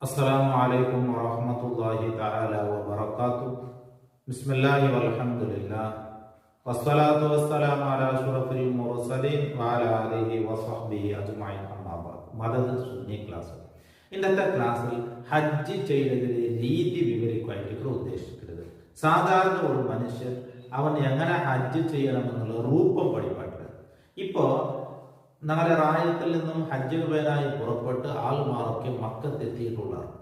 السلام عليكم ورحمة الله تعالى وبركاته. بسم الله والحمد لله والصلاة والسلام على أشرف المرسلين وعلى آله وصحبه أجمعين. أما بعد. Madad Sunni class. ഇന്നത്തെ ക്ലാസ്സിൽ ഹജ്ജ് ചെയ്യുന്നതിന്റെ രീതി വിവരിക്കുവാനായിട്ട് ഉദ്ദേശിക്കുന്നത് സാധാരണ ഒരു മനുഷ്യൻ അവൻ എങ്ങനെ ഹജ്ജ് ചെയ്യണമെന്നുള്ള രൂപം വഴിപാട്ട്. ഇപ്പോ നാളെ റായത്തിൽ നിന്നും ഹജ്ജിന് പേരായി പുറപ്പെട്ട് ആൾമാർക്ക് മക്കത്തെത്തിയിട്ടുള്ളതാണ്.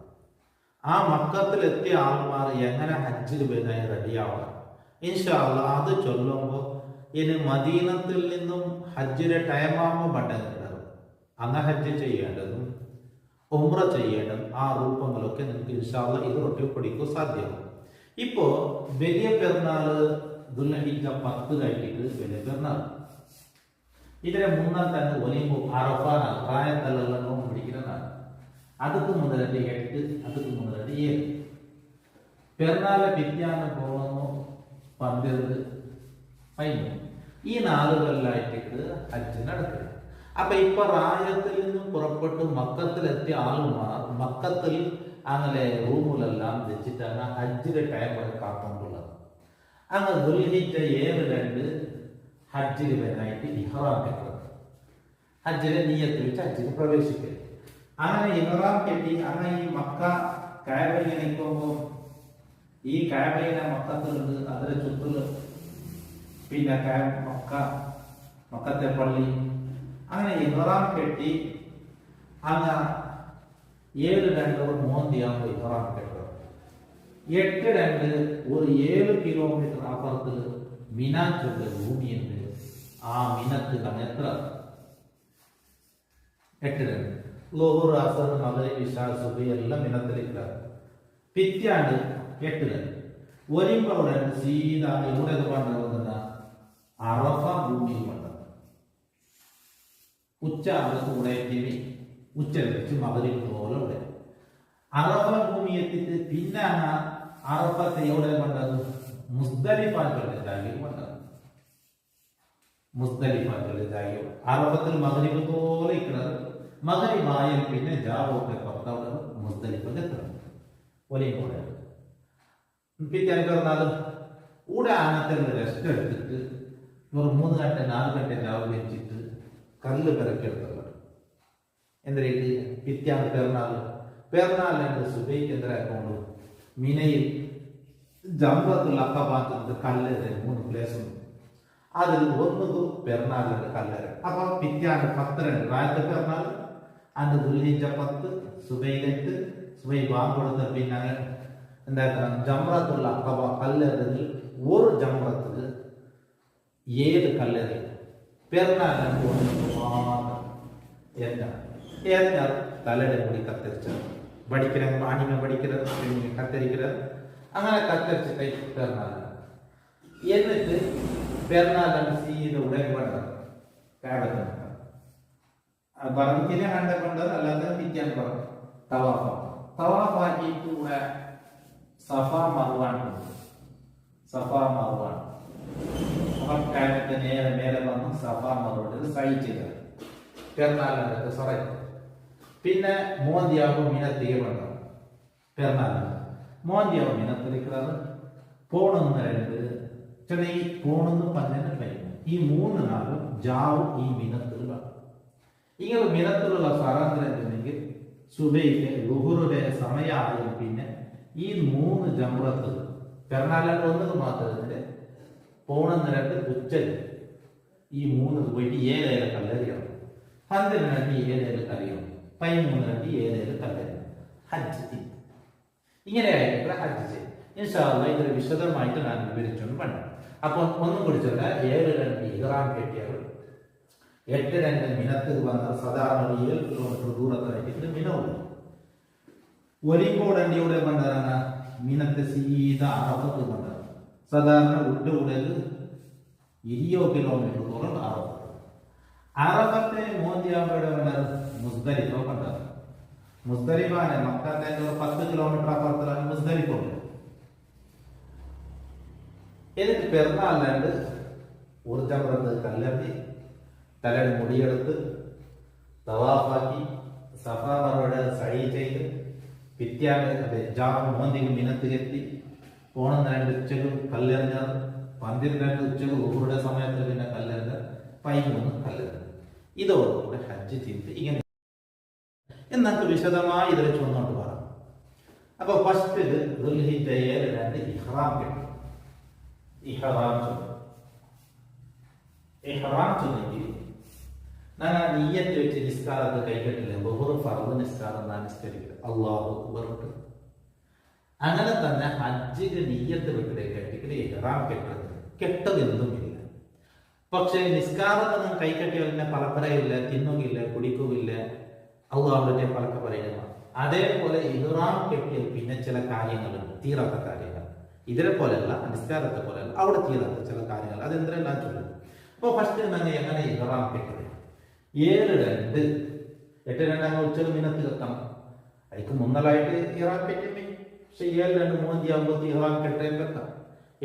ആ മക്കത്തിലെത്തിയ ആൾമാർ എങ്ങനെ ഹജ്ജിന് പേരായി റെഡിയാവണം ഇൻഷാ അല്ലാഹ് അത് ചൊല്ലുമ്പോൾ ഇനി മദീനത്തിൽ നിന്നും ഹജ്ജിന്റെ ടൈമാകുമ്പോൾ പണ്ടെന്നുണ്ടാകും അന്ന് ഹജ്ജ് ചെയ്യേണ്ടതും ഉംറ ചെയ്യേണ്ടതും ആ രൂപങ്ങളൊക്കെ നിങ്ങൾക്ക് ഇൻഷാ അല്ലാഹ് ഇത് ഒറ്റപ്പെടുക്കാൻ സാധ്യമാണ്. ഇപ്പോ വലിയ പെരുന്നാള് ദുൽഹിജ്ജ 10 കഴിഞ്ഞിട്ട് വലിയ പെരുന്നാൾ. ഇതിനെ മുന്നാൽ തന്നെ ഒലിമ്പോ അറഫാനാണ്, പ്രായത്തല്ലെല്ലാം നോമ്പ് പിടിക്കുന്നതാണ്. അതുക്ക് മുതലായിട്ട് 8, അതുക്ക് മുതലായിട്ട് 7. പെരുന്നാളെ പിറ്റാന്ന് പോകുന്നു 12, 15. ഈ നാളുകളിലായിട്ട് ഹജ്ജ് നടക്കുക. അപ്പൊ ഇപ്പൊ റായത്തിൽ നിന്നും പുറപ്പെട്ട് മക്കത്തിലെത്തിയ ആളുമാർ മക്കത്തിൽ അങ്ങനെ റൂമിലെല്ലാം വെച്ചിട്ടാണ് ഹജ്ജിന്റെ ടൈം വരെ കാത്തുകൊണ്ടുള്ളത്. അങ്ങ് ദുൽഹിജ്ജ 7, 2 ഹജ്ജിന് പേരായിട്ട് ഇഹ്റാം കെട്ടണം. ഹജ്ജിനെ നിയ്യത്ത് വെച്ച് ഹജ്ജിന് പ്രവേശിക്കരുത്. അങ്ങനെ ഇഹ്റാം കെട്ടി അങ്ങനെ ഈ മക്ക കഅബയിൽ നിൽക്കുമ്പോൾ ഈ കഅബയിലെ മക്കത്തുണ്ട്, അതിന്റെ ചുറ്റില് പിന്നെ മക്കത്തെ പള്ളി അങ്ങനെ ഇഹ്റാം കെട്ടി അങ്ങ് 7, 2 മോന്തിയാകുമ്പോൾ ഇഹ്റാം കെട്ടണം. 8, 2 ഒരു 7 കിലോമീറ്റർ അപ്പുറത്ത് മിനാത്തിന്റെ ഭൂമിയുണ്ട്. ആ മിനത്തിലാണ് എത്ര 8, 2 ലോഹർ, അസർ, മഗ്രിബ്, ഇശാ, സുബ്ഹി എല്ലാം മിനത്തിലേക്കാണ്. പിറ്റാണ്ട് 8, 2 ഒരിമ്പവിടെ സീതാ ഇവിടെ പണ്ടുന്ന അറഫ ഭൂമിയിൽ പണ്ട ഉച്ച കൂടെ ഉച്ച വെച്ച് മഗ്രിബ് പോലെ ഇവിടെ അറഫ ഭൂമി എത്തിയിട്ട് പിന്നെ അറഫത്തെ എവിടെ പണ്ടത് മുസ്ദലിഫാക്കളുടെ ജാഗയിൽ പണ്ടത്. മുസ്ദലിഫാക്കളുടെ ജാഗയിൽ അറഫത്തിൽ മഗ്രിബ് പോലെ ഇരിക്കുന്നത്. മഗ്രിബായാൽ പിന്നെ ജാവൊക്കെ പുറത്തവിടെ മുസ്ദലിഫിൽ എത്തണം. ഒലിയും പോലെ പിന്നെ പറഞ്ഞാലും ഇവിടെ ആനത്തിൽ റെസ്റ്റ് എടുത്തിട്ട് ഒരു 3 ഗಂಟೆ 4 ಗಂಟೆ രാവ് വെച്ചിട്ട് കല്ല് പിറക്കെടുത്തുള്ളത് എന്തിനേക്ക് പിറ്റാണ് പെരുന്നാളിന്റെ സുബൈക്ക് എന്തിനാക്കൊണ്ട് മിനയിൽ ജംറത്തുൽ അഖബാത്ത് കല്ല് 3 പ്ലേസ് ഉണ്ട്. അതിൽ ഒന്ന് പെരുന്നാളിന്റെ കല്ലര. അപ്പൊ പിറ്റാണ് 10, 2 റായത്തെ പെരുന്നാൾ അന്ന് ദുൽഹിജ്ജ 10 സുബൈയിലേക്ക് സുബൈ ബാങ്ക് കൊടുത്ത പിന്നെ എന്താക്കണം ജംറത്തുൽ അഖബ കല്ലറിൽ ഒരു ജംറത്തിൽ 7 കല്ലറി പെരുന്നാളിന് എന്താ തലയുടെ മുടി കത്തിരിച്ചത് പഠിക്കിற ആണിമ പഠിക്കുന്നത് കത്തിരിക്കുന്നത് അങ്ങനെ കത്തിരിച്ച് കൈ പെരുന്നാൾ. എന്നിട്ട് പെരുന്നാളിന് സീത ഉടനെ വേണ്ടത് കാബത്തിന് പറഞ്ഞിനെ കണ്ടത് അല്ലാതെ പിറ്റാൻ പറഞ്ഞു തവാഫാക്കിയിട്ട് കൂടെ സഫാ മർവാൻ കാബത്തെ നേരെ മേലെ വന്ന് സഫാ മർവാൻ സൈ ചെയ്തത് പെരുന്നാളിനകത്ത് സറ. പിന്നെ മോന്തിയാവും മിനത്തിയെ വേണ്ട പെരുന്നാളിന് മോന്തിയാവും മിനത്തിരിക്കുന്നത് പോണെന്ന് 2 ചെന്നൈ പോണെന്ന് 12 കഴിഞ്ഞു. ഈ 3 നാളും ജാവും ഈ മിനത്തിലുള്ള ഇങ്ങനെ മിനത്തിലുള്ള സ്വാതന്ത്ര്യത്തിനെങ്കിൽ സുബൈക്ക് ലുഹുറുടെ സമയമായാലും പിന്നെ ഈ 3 ജംറത്ത് പെരുന്നാളിൽ ഒന്നത് മാത്രമേ പോണെന്ന് 2 ഉച്ചൽ ഈ 3 പോയിട്ട് 7 കല്ലറിയണം. 12 7 കറിയണം. 13 7 കല്ലറിയണം. ഹജ്ജ് ഇങ്ങനെയായിട്ട് ഹജ്ജ് ചെയ്യും. ഇൻഷാ അല്ലാഹ് ഇതിന് വിശദമായിട്ട് ഞാൻ വിവരിച്ചോണ്ട് പണ്ട്. അപ്പോൾ ഒന്നും കുടിച്ചല്ല 7, 2 ഇഹ്റാം കെട്ടിയാൽ 8, 2 മിനത്തിൽ വന്നാൽ സാധാരണ 7 കിലോമീറ്റർ ദൂരത്തായിട്ട് മിനവുള്ളൂ. ഒലിമ്പോടണ്ടിയുടെ പണ്ടാണ് മിനത്തെ സീത അറഫത്ത് പണ്ടാണ് സാധാരണ ഉള്ളിൽ 20 കിലോമീറ്റർ ദൂരം അറഫത്ത്. അറഫത്തെ മോന്തിയാവുമ്പോൾ പണ്ടാണ് മുസ്ദലിഫ പണ്ടാണ്. മുസ്ദലിഫാണ് മക്കത്തെ 10 കിലോമീറ്റർ അപ്പുറത്തിലാണ് മുസ്ദലിഫ ഉണ്ട്. എന്നിട്ട് പെരുന്നാളിലാണ്ട് ഒരു ജംറത്ത് കല്ലെത്തി തലയുടെ മുടിയെടുത്ത് തവാഫാക്കി സഫാ മറുപടി സൈ ചെയ്ത് പിത്യാണ്ട് അതെ ജാറ് മോന്തിക്ക് മിനത്ത് കെത്തി പോണെന്ന് 2 ഉച്ചക്ക് കല്ലെറിഞ്ഞ 12 ഉച്ചക്ക് ഊറുടെ സമയത്ത് പിന്നെ കല്ലെറിഞ്ഞ 13 കല്ലെറിഞ്ഞ ഇതോടുകൂടെ ഹജ്ജ് ചെയ്ത് ഇങ്ങനെ എന്നൊക്കെ വിശദമായി ഇതിൽ ചൊന്നോട്ട് പറയാം. അപ്പൊ ഫസ്റ്റ് ദുൽഹിജ്ജയിൽ 2 ഇഹ്റാം കിട്ടും. ഇഹ്റാം ചൊന്നെങ്കിൽ ഞാൻ നിയ്യത്ത് വെച്ച് നിസ്കാരത്തെ കൈകെട്ടില്ല. ബഹുറ് ഫർദ് നിസ്കാരം ഞാൻ നിസ്കരിക്കില്ല. അല്ലാഹു അക്ബർ. അങ്ങനെ തന്നെ ഹജ്ജിന് നിയ്യത്ത് വെക്കലേ കെട്ടിക്കല് ഇഹ്റാം കെട്ടത് എന്തുമില്ല. പക്ഷേ നിസ്കാരത്തിന് കൈകെട്ടിയാൽ പിന്നെ പലപ്പരയില്ല, തിന്നുകയില്ല, കുടിക്കുകയില്ല, അള്ളാഹുവിന്റെ പലക്ക പറയുക. അതേപോലെ ഇഹ്റാം കെട്ടിയാൽ പിന്നെ ചില കാര്യങ്ങളുണ്ട്, തീരാത്ത കാര്യങ്ങൾ. ഇതിനെ പോലെയല്ല, നിസ്കാരത്തെ പോലെയല്ല, അവിടെ തീരാത്ത ചില കാര്യങ്ങൾ. അതെന്തെല്ലാം ചൊല്ലും. അപ്പൊ ഫസ്റ്റ് തന്നെ എങ്ങനെ ഇഹ്റാം കെട്ടത്? 7-2 8-2 ഉച്ചക്ക് മിനത്ത് കെട്ടണം. അതിക്ക് മുന്നലായിട്ട് ഇഹ്റാം കെട്ടി. പക്ഷെ 7-2 3 ഇഹ്റാം കെട്ടാൻ വെക്കാം.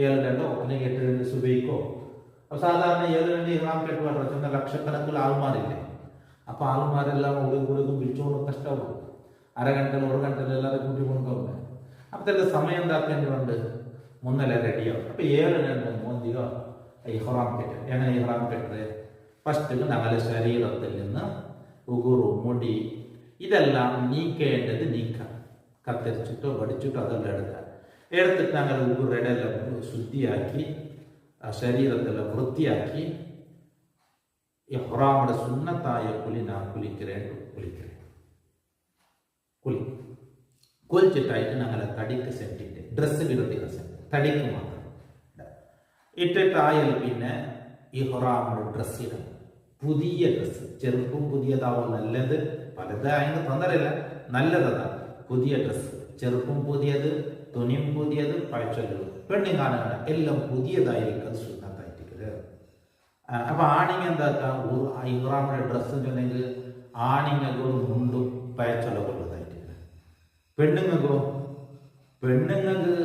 7-2 അല്ലെങ്കിൽ 8-2 സുബൈക്കോ. അപ്പൊ സാധാരണ 7-2 ഇഹ്റാം കെട്ടുവാൻ ലക്ഷക്കണക്കിൽ ആൾമാരില്ലേ. അപ്പൊ ആൾമാരെല്ലാം ഒടുക്കും വിളിച്ചുകൊണ്ട് കഷ്ടമാവും. അരഗണ്ടൽ 1 ഗണ്ടൽ എല്ലാവരും കൂട്ടി കൊണ്ടുപോകുന്നത്. അപ്പത്തെ സമയം എന്താക്കേണ്ടതുണ്ട്, മുന്നലെ റെഡിയാവും. അപ്പൊ 7-2 മോന്തിക ഇഹ്റാം കെട്ട്. എങ്ങനെ ഇഹ്റാം കെട്ടത്? ഫസ്റ്റ് ഞങ്ങളുടെ ശരീരത്തിൽ നിന്ന് ഉഗുറു, മുടി ഇതെല്ലാം നീക്കേണ്ടത് നീക്കാം. കത്തിരിച്ചിട്ടോ വടിച്ചിട്ടോ അതെല്ലാം എടുത്തിട്ട് ഞങ്ങൾ ഉഗുറയുടെ എല്ലാം ശുദ്ധിയാക്കി ശരീരത്തെല്ലാം വൃത്തിയാക്കി ഇഹ്റാമിന്റെ സുന്നത്തായ കുളി ഞാൻ കുളിച്ചിട്ടായിട്ട് ഞങ്ങളെ തടിക്ക് സെറ്റിട്ട് ഡ്രസ്സ് വിരുദ്ധിക സെറ്റ് തടിക്ക് മാത്രം ഇട്ടിട്ടായാൽ പിന്നെ ഇഹ്റാമിന്റെ ഡ്രസ്സ് ഇടണം. പുതിയ ഡ്രസ്സ്, ചെറുപ്പും പുതിയതാവും നല്ലത്. പലതായെന്ന് തോന്നറില്ല, നല്ലതാണ് പുതിയ ഡ്രസ്സ്. ചെറുപ്പും പുതിയത്, തുണിയും പുതിയത്, പഴച്ചൊല്ലുകൾ പെണ്ണും കാണുകയാണ് എല്ലാം പുതിയതായിരിക്കും. അത് സുന്നത്തായിരിക്കല്. അപ്പൊ ആണിങ്ങ എന്താക്കാം, ഇഹ്റാമിന്റെ ഡ്രസ്സ് ഉണ്ടെങ്കിൽ ആണിങ്ങൾക്ക് ഒരു മുണ്ടും പഴച്ചൊല്ല കൊള്ളതായിട്ടില്ല. പെണ്ണുങ്ങൾക്കോ, പെണ്ണുങ്ങൾക്ക്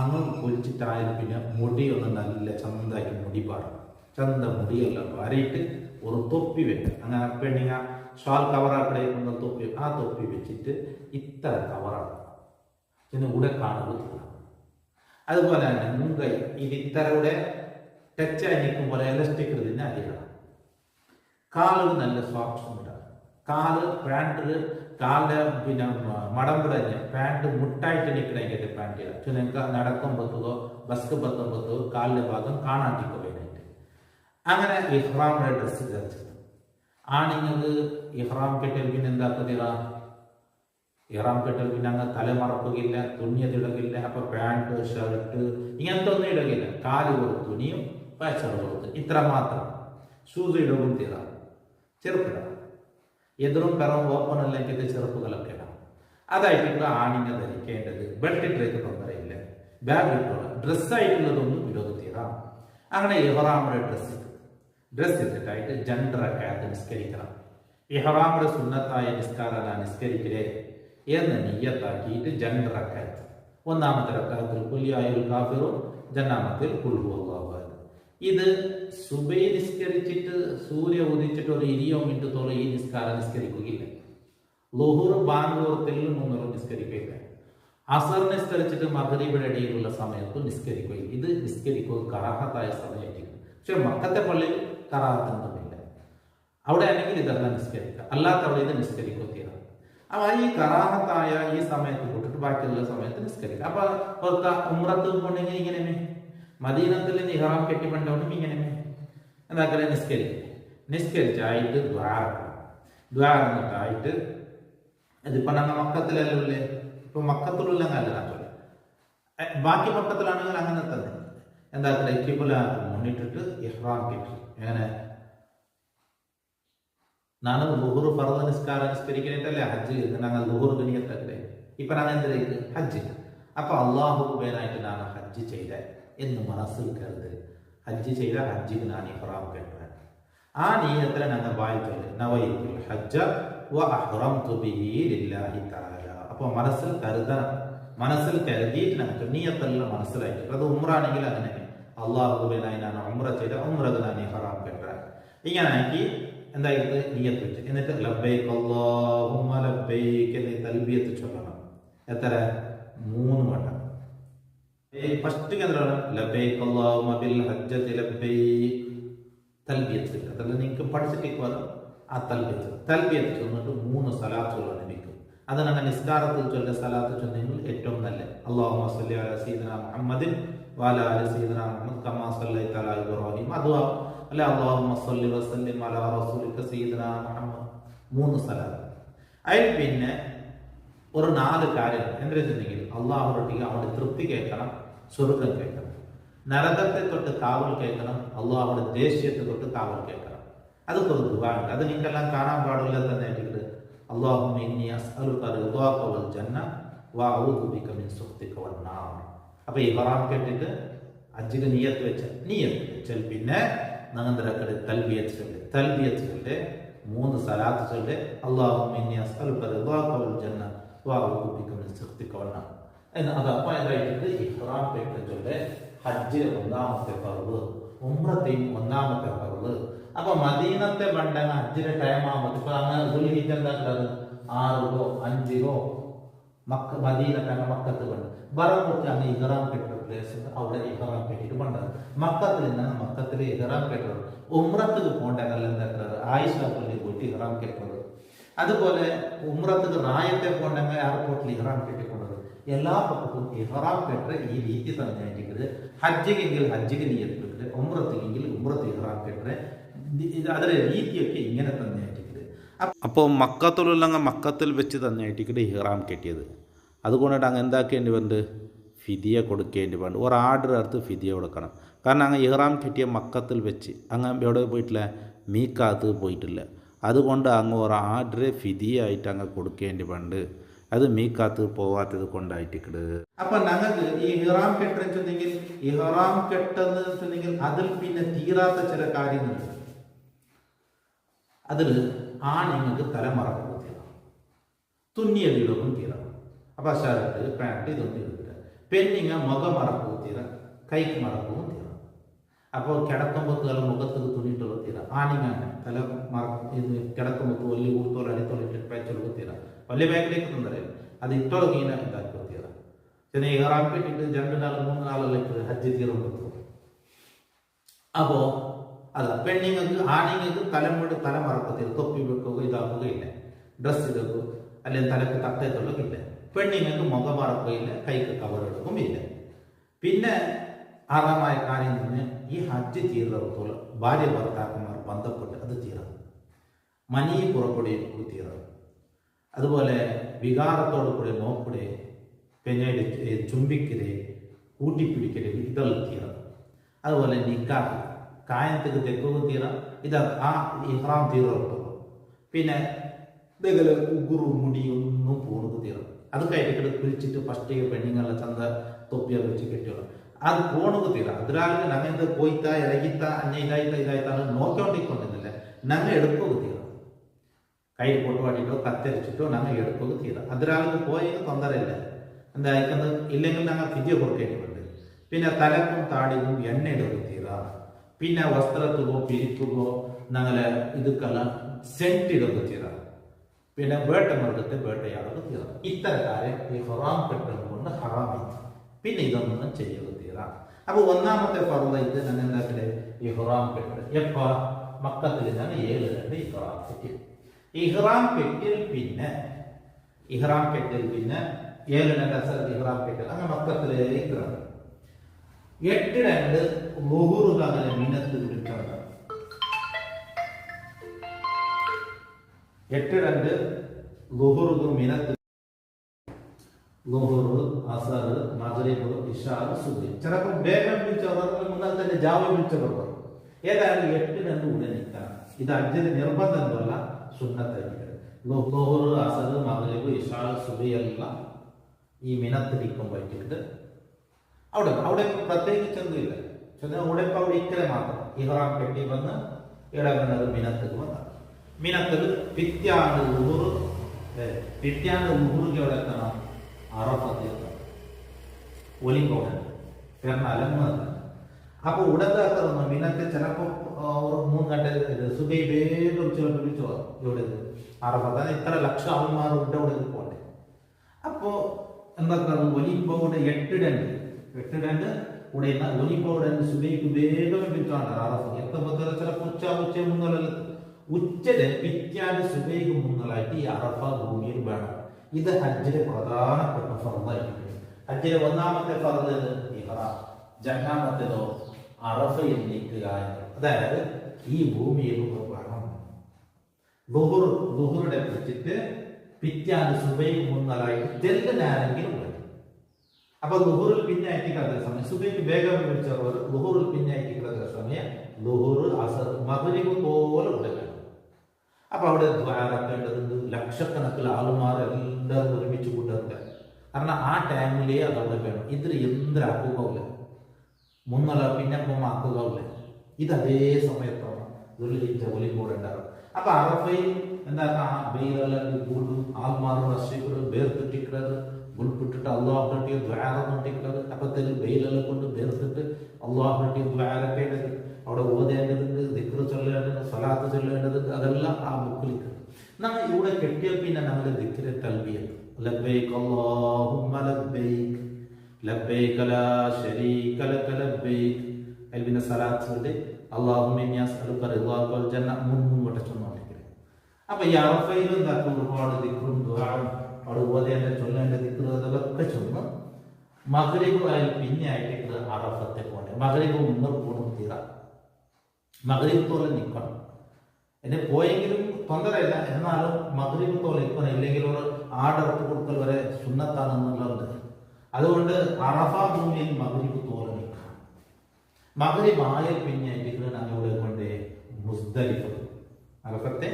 അങ്ങ് കുളിച്ചിട്ടായാലും പിന്നെ മുടിയൊന്ന് നല്ല ചന്താക്കി മുടി പാടും. ചന്ത മുടിയെല്ലാം വാരിയിട്ട് ഒരു തൊപ്പി വെക്കും. അങ്ങനെ പെണ്ണിങ്ങ ഷാൾ കവറാക്കടേക്കുന്ന തൊപ്പി, ആ തൊപ്പി വെച്ചിട്ട് ഇത്ര കവറാണ് പിന്നെ കൂടെ കാണുക. അതുപോലെ തന്നെ മുൻകൈ ഇത് ഇത്തരയുടെ ടച്ചായി നിൽക്കും പോലെ എലസ്റ്റിക് ഇതിനെ അറിയണം. കാല് നല്ല സോഫ്റ്റ് ഉണ്ടാകും. കാല് പാൻറ്റില് കാലിന്റെ പിന്നെ മടമ്പുടഞ്ഞ് പാൻറ്റ് മുട്ടായിട്ട് നിൽക്കണമെങ്കിൽ പാൻറ്റ് ചെയ്യണം. നിങ്ങൾക്ക് നടക്കുമ്പോഴത്തോ ബസ്ക്ക് പത്തുമ്പോഴത്തോ കാലിന്റെ ഭാഗം കാണാണ്ടിരിക്കും വേണ്ടിയിട്ട്. അങ്ങനെ ഇഹ്റാമിന്റെ ഡ്രസ്സ് ധരിച്ചത്. ആണിങ്ങൾക്ക് ഇഹ്റാം കെട്ടിൽ പിന്നെ എന്താക്കുക, ഇഹ്റാം കെട്ടിൽ പിന്നെ അങ്ങ് തലമറക്കുകയില്ല, തുണിയതിടുകയില്ല. അപ്പൊ പാൻറ്റ് ഷർട്ട് ഇങ്ങനത്തെ ഒന്നും ഇടുകയില്ല. കാല് കൊടുത്ത് തുണിയും പാച്ചറ് കൊടുത്ത് ഇത്ര മാത്രം. ഷൂസ് ഇടവും തീരാ, ചെറുപ്പിടാം. എതിരും കറവും ഓപ്പൺ അല്ലെങ്കിൽ ചെറുപ്പുകളൊക്കെ ഇടാം. അതായിട്ട് ആണിങ്ങ ധരിക്കേണ്ടത്. ബെൽറ്റ് ഇട്ടേക്ക് തൊന്നരയില്ല. ബാഗ് ഇട്ടോളാം. ഡ്രസ്സായിട്ടുള്ളതൊന്നും വിരോധം തീരാം. അങ്ങനെ ഇഹ്റാമിന്റെ ഡ്രസ് ഇട്ടിട്ടായിട്ട് 2 റക്അത്ത് നിസ്കരിക്കണം. ഇഹ്റാമിന്റെ സുന്നത്തായ നിസ്കാരം നിസ്കരിക്കലേ എന്ന് നിയ്യത്താക്കിയിട്ട് 2 റക്അത്ത്. ഒന്നാമത്തെ റക്അത്തിൽ ഖുൽ യാ അയ്യുൽ കാഫിറൂൻ, രണ്ടാമത്തിൽ ഖുൽ ഹുവല്ലാഹു അഹദ്. ഇത് സുബൈ നിസ്കരിച്ചിട്ട് സൂര്യ ഉദിച്ചിട്ട് ഒരു 20 മിനിറ്റത്തോളം ഈ നിസ്കാരം നിസ്കരിക്കുകയില്ല. ളുഹുർ ബാങ്ക് ഓർത്തിൽ 3 നിസ്കരിക്കുകയില്ല. അസർ നിസ്കരിച്ചിട്ട് മഗ്രിബിന്റെ ഇടയിലുള്ള സമയത്ത് നിസ്കരിക്കുകയില്ല. ഇത് നിസ്കരിക്കുക കറാഹത്തായ സമയമായിരിക്കും. പക്ഷെ മക്കത്തെ പള്ളിയിൽ കറാഹത്തൊന്നുമില്ല. അവിടെ ആണെങ്കിൽ ഇതെല്ലാം നിസ്കരിക്കുക, അല്ലാത്തവിടെ ഇത് നിസ്കരിക്കുക തീരാം. അപ്പൊ ഈ കറാഹത്തായ ഈ സമയത്ത് കൂട്ടിട്ട് ബാക്കിയുള്ള സമയത്ത് നിസ്കരിക്കുക. അപ്പൊ പുറത്ത് ഉംറത്ത് പോണെങ്കിൽ ഇങ്ങനെ മദീനത്തിൽ ഇഹ്റാം കെട്ടിപ്പണ്ടോണ്ടും ഇങ്ങനെ എന്താക്കലെ നിസ്കരിച്ചായിട്ട് ദ്വാരന്നിട്ടായിട്ട് അതിപ്പോ ഞങ്ങൾ മക്കത്തിലല്ലേ ഉള്ളേ. ഇപ്പൊ മക്കത്തിലുള്ള നല്ല ബാക്കി മക്കത്തിലാണെങ്കിൽ അങ്ങനെ തന്നെ എന്താക്കലെ കിബില മുന്നിട്ടിട്ട് ഇഹ്റാം കെട്ടി എങ്ങനെ ನಾನು ലുഹുർ ഫർദ് നിസ്കാരം നിസ്കരിക്കണേറ്റല്ലേ ഹജ്ജ്. ഞങ്ങൾ ലുഹുർ ഗണിയത്തല്ലേ ഇപ്പൊ ഞാൻ എന്തിലേക്ക് ഹജ്ജ്. അപ്പൊ അള്ളാഹു ഉപേനായിട്ട് ഞാൻ ഹജ്ജ് ചെയ്ത എന്ന് മനസ്സിൽ കരുതൽ. ഹജ്ജ് ചെയ്ത ഹജ്ജിന് ഞാൻ ഇഹ്റാം കെട്ടാൻ ആ നീയത്തിലെ ഞങ്ങൾ വായിച്ചത് നവൈത്തുൽ ഹജ്ജ വ അഹ്റംതു ബിഹി ലില്ലാഹി തആല. അപ്പൊ മനസ്സിൽ കരുതണം. മനസ്സിൽ കരുതിയിട്ട് നമുക്ക് നീയത്തെല്ലാം മനസ്സിലായിട്ട്. അത് ഉംറാണെങ്കിൽ അങ്ങനെ അള്ളാഹു ഉപേനായി ഞാൻ ഉംറ ചെയ്ത ഉംറക്ക് ഞാൻ ഇഹ്റാം കെട്ടാൻ. ഇങ്ങനെ ആക്കി എന്തായിട്ട് നിയ്യത്ത് വെച്ച് എന്നിട്ട് ലബ്ബൈക് അല്ലാഹുമ്മ ലബ്ബൈക് എന്ന് തൽബിയത്ത് ചൊല്ലണം. എത്ര? 3 വട്ടം. ഫസ്റ്റ് എന്താണ്? ലബ്ബൈക് അല്ലാഹുമ്മ ബിൽ ഹജ്ജതി ലബ്ബൈക് തൽബിയത്ത്. അതല്ല നിങ്ങൾക്ക് പഠിച്ചിട്ട് ആ തൽബിയത്ത് ചൊന്നിട്ട് 3 സലാത്തുകൾ ലഭിക്കും. അതാണ് നിസ്കാരത്തിൽ ചൊല്ല സലാത്ത് ചൊന്നെങ്കിൽ ഏറ്റവും നല്ല. അല്ലാഹുമ്മ സ്വല്ലി അലാ സയ്യിദിനാ മുഹമ്മദിൻ വഅലാ ആലി സയ്യിദിനാ മുഹമ്മദ് കമാ സ്വല്ലൈത അലാ ഇബ്രാഹിം. അതുവാ അല്ല അല്ലാഹുമ്മ സ്വല്ലി വസല്ലിം അലാ റസൂലിക സയ്യിദിനാ മുഹമ്മദ്. 3 സലാത്ത്. അതിൽ പിന്നെ ഒരു 4 കാര്യങ്ങൾ എന്താ വെച്ചിട്ടുണ്ടെങ്കിൽ അള്ളാഹുറൊട്ടിക്ക് അവന്റെ തൃപ്തി കേൾക്കണം, സ്വർഗം കേൾക്കണം, നരകത്തെ തൊട്ട് കാവൽ കേൾക്കണം, അള്ളാഹുടെ ദേഷ്യത്തെ തൊട്ട് കാവൽ കേൾക്കണം. അതൊക്കെ ഒരു ദുആണ്ട്. അത് നിങ്ങൾക്കെല്ലാം കാണാൻ പാടില്ല തന്നെ ആയിട്ട് അല്ലാഹുമ്മ ഇന്നി അസ്അലുക റിളാക വൽ ജന്ന വഅഊദു ബിക മിൻ സുഖ്തിക വൻ നാർ. അപ്പോൾ ഇഹ്റാം കേട്ടിട്ട് ഹജ്ജിന് നിയ്യത്ത് വെച്ചാൽ പിന്നെ നങ്ങന്തരക്കടെ തൽബിയത്ത് 3 സലാത്ത് ചൊല്ല്. അല്ലാഹുമ്മ ഇന്നി അസ്അലുക റിളാക വൽ ജന്ന വഅഊദു ബിക മിൻ സുഖ്തിക വൻ നാർ. അതപ്പോൾ എന്തായിട്ട് ഇഹ്റാം കേട്ട് ചൊല്ല്. ഹജ്ജിലെ 1ാമത്തെ ഫർള്, ഉംറത്തെയും 1ാമത്തെ ഫർള്. അപ്പൊ മദീനത്തെ പണ്ടങ്ങ ഹജ്ജിന്റെ ടൈം ആകുമ്പോൾ ഇപ്പൊ അങ്ങനെ ദുൽഹിജ്ജ എന്താക്കുന്നത് 6 5 മദീനത്തെ മക്കത്ത് പണ്ട് ബറമ്പത്ത് അങ്ങ് ഇഹ്റാം കെട്ട പ്ലേസ് അവിടെ ഇഹ്റാം കെട്ടിട്ട് പണ്ടത്. മക്കത്തിൽ നിന്നാണ് മക്കത്തിൽ ഇഹ്റാം കെട്ടത്. ഉംറത്തുക്ക് പോകണ്ടെങ്കിൽ എന്താക്കുന്നത് ആയിഷ പള്ളി പോയിട്ട് ഇഹ്റാം കെട്ടത്. അതുപോലെ ഉംറത്തുക്ക് റായത്തെ പോകണ്ടെങ്കിൽ എയർപോർട്ടിൽ ഇഹ്റാം കെട്ടിക്കൊണ്ടത്. എല്ലാ പക്കത്തും ഇഹ്റാം കെട്ട ഈ രീതി തന്നെ. ഹജ്ജിಗೆങ്കിൽ ഹജ്ജിಗೆ നിയ്യത്ത് വെക്കല്, ഉംറത്തിಗೆങ്കിൽ ഉംറത്ത് ഇഹ്റാം കെട്ട അതിലെ രീതിയൊക്കെ ഇങ്ങനെ തന്നെ ആയിട്ടിരിക്കുന്നത്. അപ്പോൾ മക്കത്തിൽ വെച്ച് തന്നെ ആയിട്ടിട്ട് ഇഹ്റാം കെട്ടിയത്. അതുകൊണ്ടിട്ട് അങ്ങ് എന്താക്കേണ്ടി വന്നത് ഫിദിയ കൊടുക്കേണ്ടി വേണ്ട. ഒരു ആർഡർ എടുത്ത് ഫിദിയ കൊടുക്കണം. കാരണം അങ്ങ് ഇഹ്റാം കെട്ടിയ മക്കത്തിൽ വെച്ച് അങ്ങ് എവിടെ പോയിട്ടില്ല, മീക്കാത്ത് പോയിട്ടില്ല. അതുകൊണ്ട് അങ്ങ് ഒരു ആർഡർ ഫിദിയ ആയിട്ട് അങ്ങ് കൊടുക്കേണ്ടി വേണ്ട. അത് മീക്കാത്ത് പോവാത്തത് കൊണ്ടായിട്ടിക്കട്. അപ്പൊ ഞങ്ങൾക്ക് ഈ ഇഹ്റാം കെട്ടെങ്കിൽ ഇഹ്റാം കെട്ടെന്ന് വെച്ചിട്ടുണ്ടെങ്കിൽ അതിൽ പിന്നെ തീരാത്ത ചില കാര്യങ്ങളുണ്ട്. അതിൽ ആണുങ്ങൾക്ക് തലമറക്കും തീരണം, തുന്നിയതിലൊന്നും തീരണം. അപ്പൊ ഷർട്ട് പാൻറ്റ് ഇതൊന്നും ഇരുന്നില്ല. പെണ്ണിങ്ങ മുഖമറക്കും തീരണം, കൈക്ക് മറക്കും തീരണം. അപ്പോൾ കിടക്കുമ്പോൾ മുഖത്ത് തുണിയിട്ടുള്ള തീരം. ആണിങ്ങാണ് തല ഇത് കിടക്കുമ്പോൾ വലിയ ഊർത്തോളം അടിത്തോളിട്ട് പേച്ചൊക്കെ തീരാം. വലിയ ബാഗിലേക്ക് തന്നറിയാം. അത് ഇട്ടോളം ഇങ്ങനെ ഇതാക്കി തീരാം. ചെറിയ ഇഹ്റാം കെട്ടിട്ട് 2 നാൾ 3 നാളിലേക്ക് ഹജ്ജ് തീരം കൊടുക്കും. അപ്പോ അതാ പെണ്ണുങ്ങൾക്ക് ആണുങ്ങൾക്ക് തലമറക്കത്തില്ല, തൊപ്പി വെക്കുക ഇതാക്കുകയില്ല, ഡ്രസ്സ് ഇതൊക്കെ അല്ലെങ്കിൽ തലക്ക് തട്ടത്തുള്ളതില്ല. പെണ്ണുങ്ങൾക്ക് മുഖമറക്കുകയില്ല, കൈക്ക് കവറെടുക്കും ഇല്ല. പിന്നെ ആറാമായ കാര്യം തന്നെ ഈ ഹജ്ജ് തീർത്തോളം ഭാര്യ ഭർത്താക്കന്മാർ ബന്ധപ്പെട്ട് അത് തീരണം. മനി പുറപ്പെടുകയും തീരണം. അതുപോലെ വികാരത്തോടു കൂടെ നോക്കൂടെ, പിന്നീട് ചുംബിക്കല്, കൂട്ടിപ്പിടിക്കല്, ഇതെല്ലാം തീരണം. അതുപോലെ നിക്കാഹ് കായത്തേക്ക് തെക്കുക തീരാം. ഇത് ആ ഇഹ്റാം തീർത്തോളം. പിന്നെ ഇതേപോലെ ഉഗുറു മുടിയൊന്നും പോകുന്നത് തീരണം. അത് കഴിഞ്ഞിട്ട് കുളിച്ചിട്ട് ഫസ്റ്റ് പെണ്ണുങ്ങളെ ചന്ത തൊപ്പിയ വെച്ച് കെട്ടിയോളാം. അത് പോണത് തീരാം. അതിരാൾക്ക് ഞങ്ങൾ എന്ത് പോയിത്താ ഇറങ്ങിത്ത അന്നെ ഇതായിത്താണ് നോക്കിക്കൊണ്ടിരിക്കുന്നില്ല. ഞങ്ങൾ എടുക്കുക തീരാം. കൈ പൊട്ടുപാട്ടിട്ടോ കത്തരിച്ചിട്ടോ ഞങ്ങൾ എടുക്കുക തീരാം. അതിരാൾക്ക് പോയെങ്കിൽ തൊന്തരയില്ല. എന്താ അയക്കുന്നത് ഇല്ലെങ്കിൽ ഞങ്ങൾ ഫിദിയ കൊടുക്കേണ്ടതുണ്ട്. പിന്നെ തലക്കും താടിക്കും എണ്ണ ഇടുക തീരാം. പിന്നെ വസ്ത്രത്തുകോ പിരിക്കുകയോ ഞങ്ങളെ ഇതുക്കെല്ലാം സെന്റ് ഇടുക തീരാം. പിന്നെ വേട്ടമൃഗത്തെ വേട്ടയാടുക തീരാം. ഇത്തരം കാര്യം ഈ ഹറാം കെട്ടുന്നത് കൊണ്ട് ഹറാമായി. പിന്നെ ഇതൊന്നും ചെയ്യുക തീരാം. അപ്പൊ 1ാമത്തെ ഫർളായിട്ട് ഞാൻ എന്താക്കല് ഇഹ്റാം കെട്ട്. എപ്പ മക്കത്തിൽ ഞാൻ 7 ഇഹ്റാം കെട്ടി. ഇഹ്റാം കെട്ടിൽ പിന്നെ 7 ഇഹ്റാം കെട്ടൽ അങ്ങനെ മക്കത്തിലേക്ക് ഇറങ്ങും. 8 ളുഹുർ അങ്ങനെ മിനത്ത് പിടിക്കണം. 8 ളുഹുർ മിനത്ത്, ളുഹുർ, അസർ, മഗ്രിബ്, ഇശാ, സുബ്ഹി. ചിലപ്പോൾ വേഗം വിളിച്ചവർ മുന്നേ തന്നെ ജാവി വിളിച്ചവർ പറയും. ഏതായാലും 8 കൂടെ നിൽക്കണം. ഇത് ഹജ്ജിന് നിർബന്ധമല്ല, സുന്നത്തായിരിക്കും. ളുഹുർ, അസർ, മഗ്രിബ്, ഇശാ, സുബ്ഹി എല്ലാം ഈ മിനത്ത് നിൽക്കുമ്പോൾ ഇട്ടിട്ട് അവിടെ പ്രത്യേകിച്ചൊന്നുമില്ല. അവിടെ ഇക്കലെ മാത്രം ഇഹ്റാം കെട്ടി വന്ന് ഇടവന്നത് മിനത്തേക്ക് വന്ന മിനത്തിൽ പിത്യാണ്ട് ളുഹുർക്ക് എവിടെ എത്തണം? അറഫത്ത് എത്തണം. ഒലിങ്കോടൻ പെരുന്നാലും അപ്പൊ ഉടതാക്കുന്നു മിനത്തെ ചിലപ്പോ ഒരു 3 ഗಂಟೆ സുബൈ വേഗം ചിലപ്പോൾ വിളിച്ചു ഇവിടെ അറഫത്ത് ഇത്ര ലക്ഷം ആൾമാർ ഇവിടെ ഇവിടെ പോകണ്ടേ. അപ്പോ എന്താക്കുന്നത് ഒലിമ്പോടെ 8 ഡണ്ട് ഇവിടെ ഒലിമ്പോടെ സുബൈക്ക് വേഗം വിളിച്ചാണ് അറഫത്ത് എത്തുമ്പോൾ ചിലപ്പോൾ ഉച്ച മുന്നല്ല ഉച്ചയുടെ പിറ്റാണ്ട് സുബൈക്ക് മുന്നലായിട്ട് ഈ അറഫ ഭൂമിയിൽ വേണം. ഇത് ഹജ്ജിലെ പ്രധാനപ്പെട്ട ഫർദായിരിക്കും. ഹജ്ജിലെ ഒന്നാമത്തെ ഫർദ് ഇഹ്റാം, രണ്ടാമത്തേതോ അറഫയിൽ നിൽക്കുക. അതായത് ഈ ഭൂമിയിൽ വേണം ളുഹുറുടെ പിടിച്ചിട്ട് പിറ്റാണ്ട് സുബൈക്ക് മുന്നലായിട്ട് തെല്ലിനാരെങ്കിലും വേണം. അപ്പൊ ളുഹുറിൽ പിന്നെ അയറ്റിക്കാത്ത സമയം സുബൈക്ക് വേഗം വിളിച്ചവർ ളുഹുറിൽ പിന്നെ അയറ്റിക്കാത്ത സമയം ളുഹുർ അസർ മഗ്രിബ് പോലെ ഉടക്കണം. അപ്പൊ അവിടെ ദ്വാരക്കേണ്ടതുണ്ട്. ലക്ഷക്കണക്കിൽ ആളുമാർ എല്ലാവരും ഒരുമിച്ച് കൂട്ടുന്നുണ്ട്. കാരണം ആ ടൈമിലേ അതവിടെ വേണം. ഇതിൽ എന്തൊരാക്കുകയില്ല, മുന്നല പിന്നെ ആക്കുകയില്ല. ഇത് അതേ സമയത്താണ് ഒലിക്കൂടെ ഉണ്ടാകും. അപ്പൊ അറഫയിൽ എന്താ വെയിലെല്ലാം കൂടും, ആൾമാർ റഷിക്കുന്നത് ಬೇರ್ತಿಟ್ಟಿಕ್கிறது ಗುಲ್ಪಿಟ್ಟಿಟ್ಟು ಅಲ್ಲಾಹ್ ರಟ್ಟಿಯ ದ್ವಾರ ನೋಟಿಕ್கிறது. അപ്പത്തിൽ വെയിലെല്ലാം കൊണ്ട് ಬೇರ್ത്തിട്ട് അള്ളാഹ് റട്ടിയ ദ്വാരൊക്കെ ഇടത് അവിടെ ഓതേണ്ടതുണ്ട്, ദിക്ർ ചൊല്ലേണ്ടത്, സലാത്ത് ചൊല്ലേണ്ടതുണ്ട്. അതെല്ലാം ആ ബുക്കിലേക്ക് നമ്മൾ ഇവിടെ കെട്ടിയ പിന്നെ നമ്മുടെ ദിക്ർ തൽബിയത്ത് ലബ്ബൈക അല്ലാഹുമ്മ ലബ്ബൈക ലബ്ബൈക ലാ ശരീക ലക ലബ്ബൈക. അതിൽ പിന്നെ സലാത്ത് ചൊല്ലി അല്ലാഹുമ്മ ഇന്നി അസ്അലുക റിളാക വൽ ജന്ന മുന്നോട്ട് ചൊല്ലിയിരിക്കുന്നത്. അപ്പൊ ഈ അറഫയിൽ എന്താക്കും ഒരുപാട് ദിക്റും ദുആവും അവിടെ ഓതേണ്ട ചൊല്ലേണ്ട ദിക്ർ അതൊക്കെ ചൊന്ന് മഗ്രിബ് ആയി പിന്നെ ആയിട്ട് അറഫത്തെ പോകണ്ടേ. മഗ്രിബ് മുന്നോട്ട് പോകണം തീരാ മഗ്രിബ് തോലെ നിൽക്കണം. എന്നെ പോയെങ്കിലും തൊന്തരയില്ല, എന്നാലും മഗ്രിബ് തോലെ നിൽക്കണം. ഇല്ലെങ്കിൽ ഒരു ആടർത്ത് കൊടുക്കൽ വരെ സുന്നത്താണെന്നുള്ളത്. അതുകൊണ്ട് അറഫ ഭൂമിയിൽ മഗ്രിബ് തോലെ നിൽക്കണം. മഗ്രിബ് ആയാൽ പിന്നെ ആയിട്ട് ഞങ്ങളുടെ കൊണ്ട് മുസ്ദലിഫ അറഫത്തെ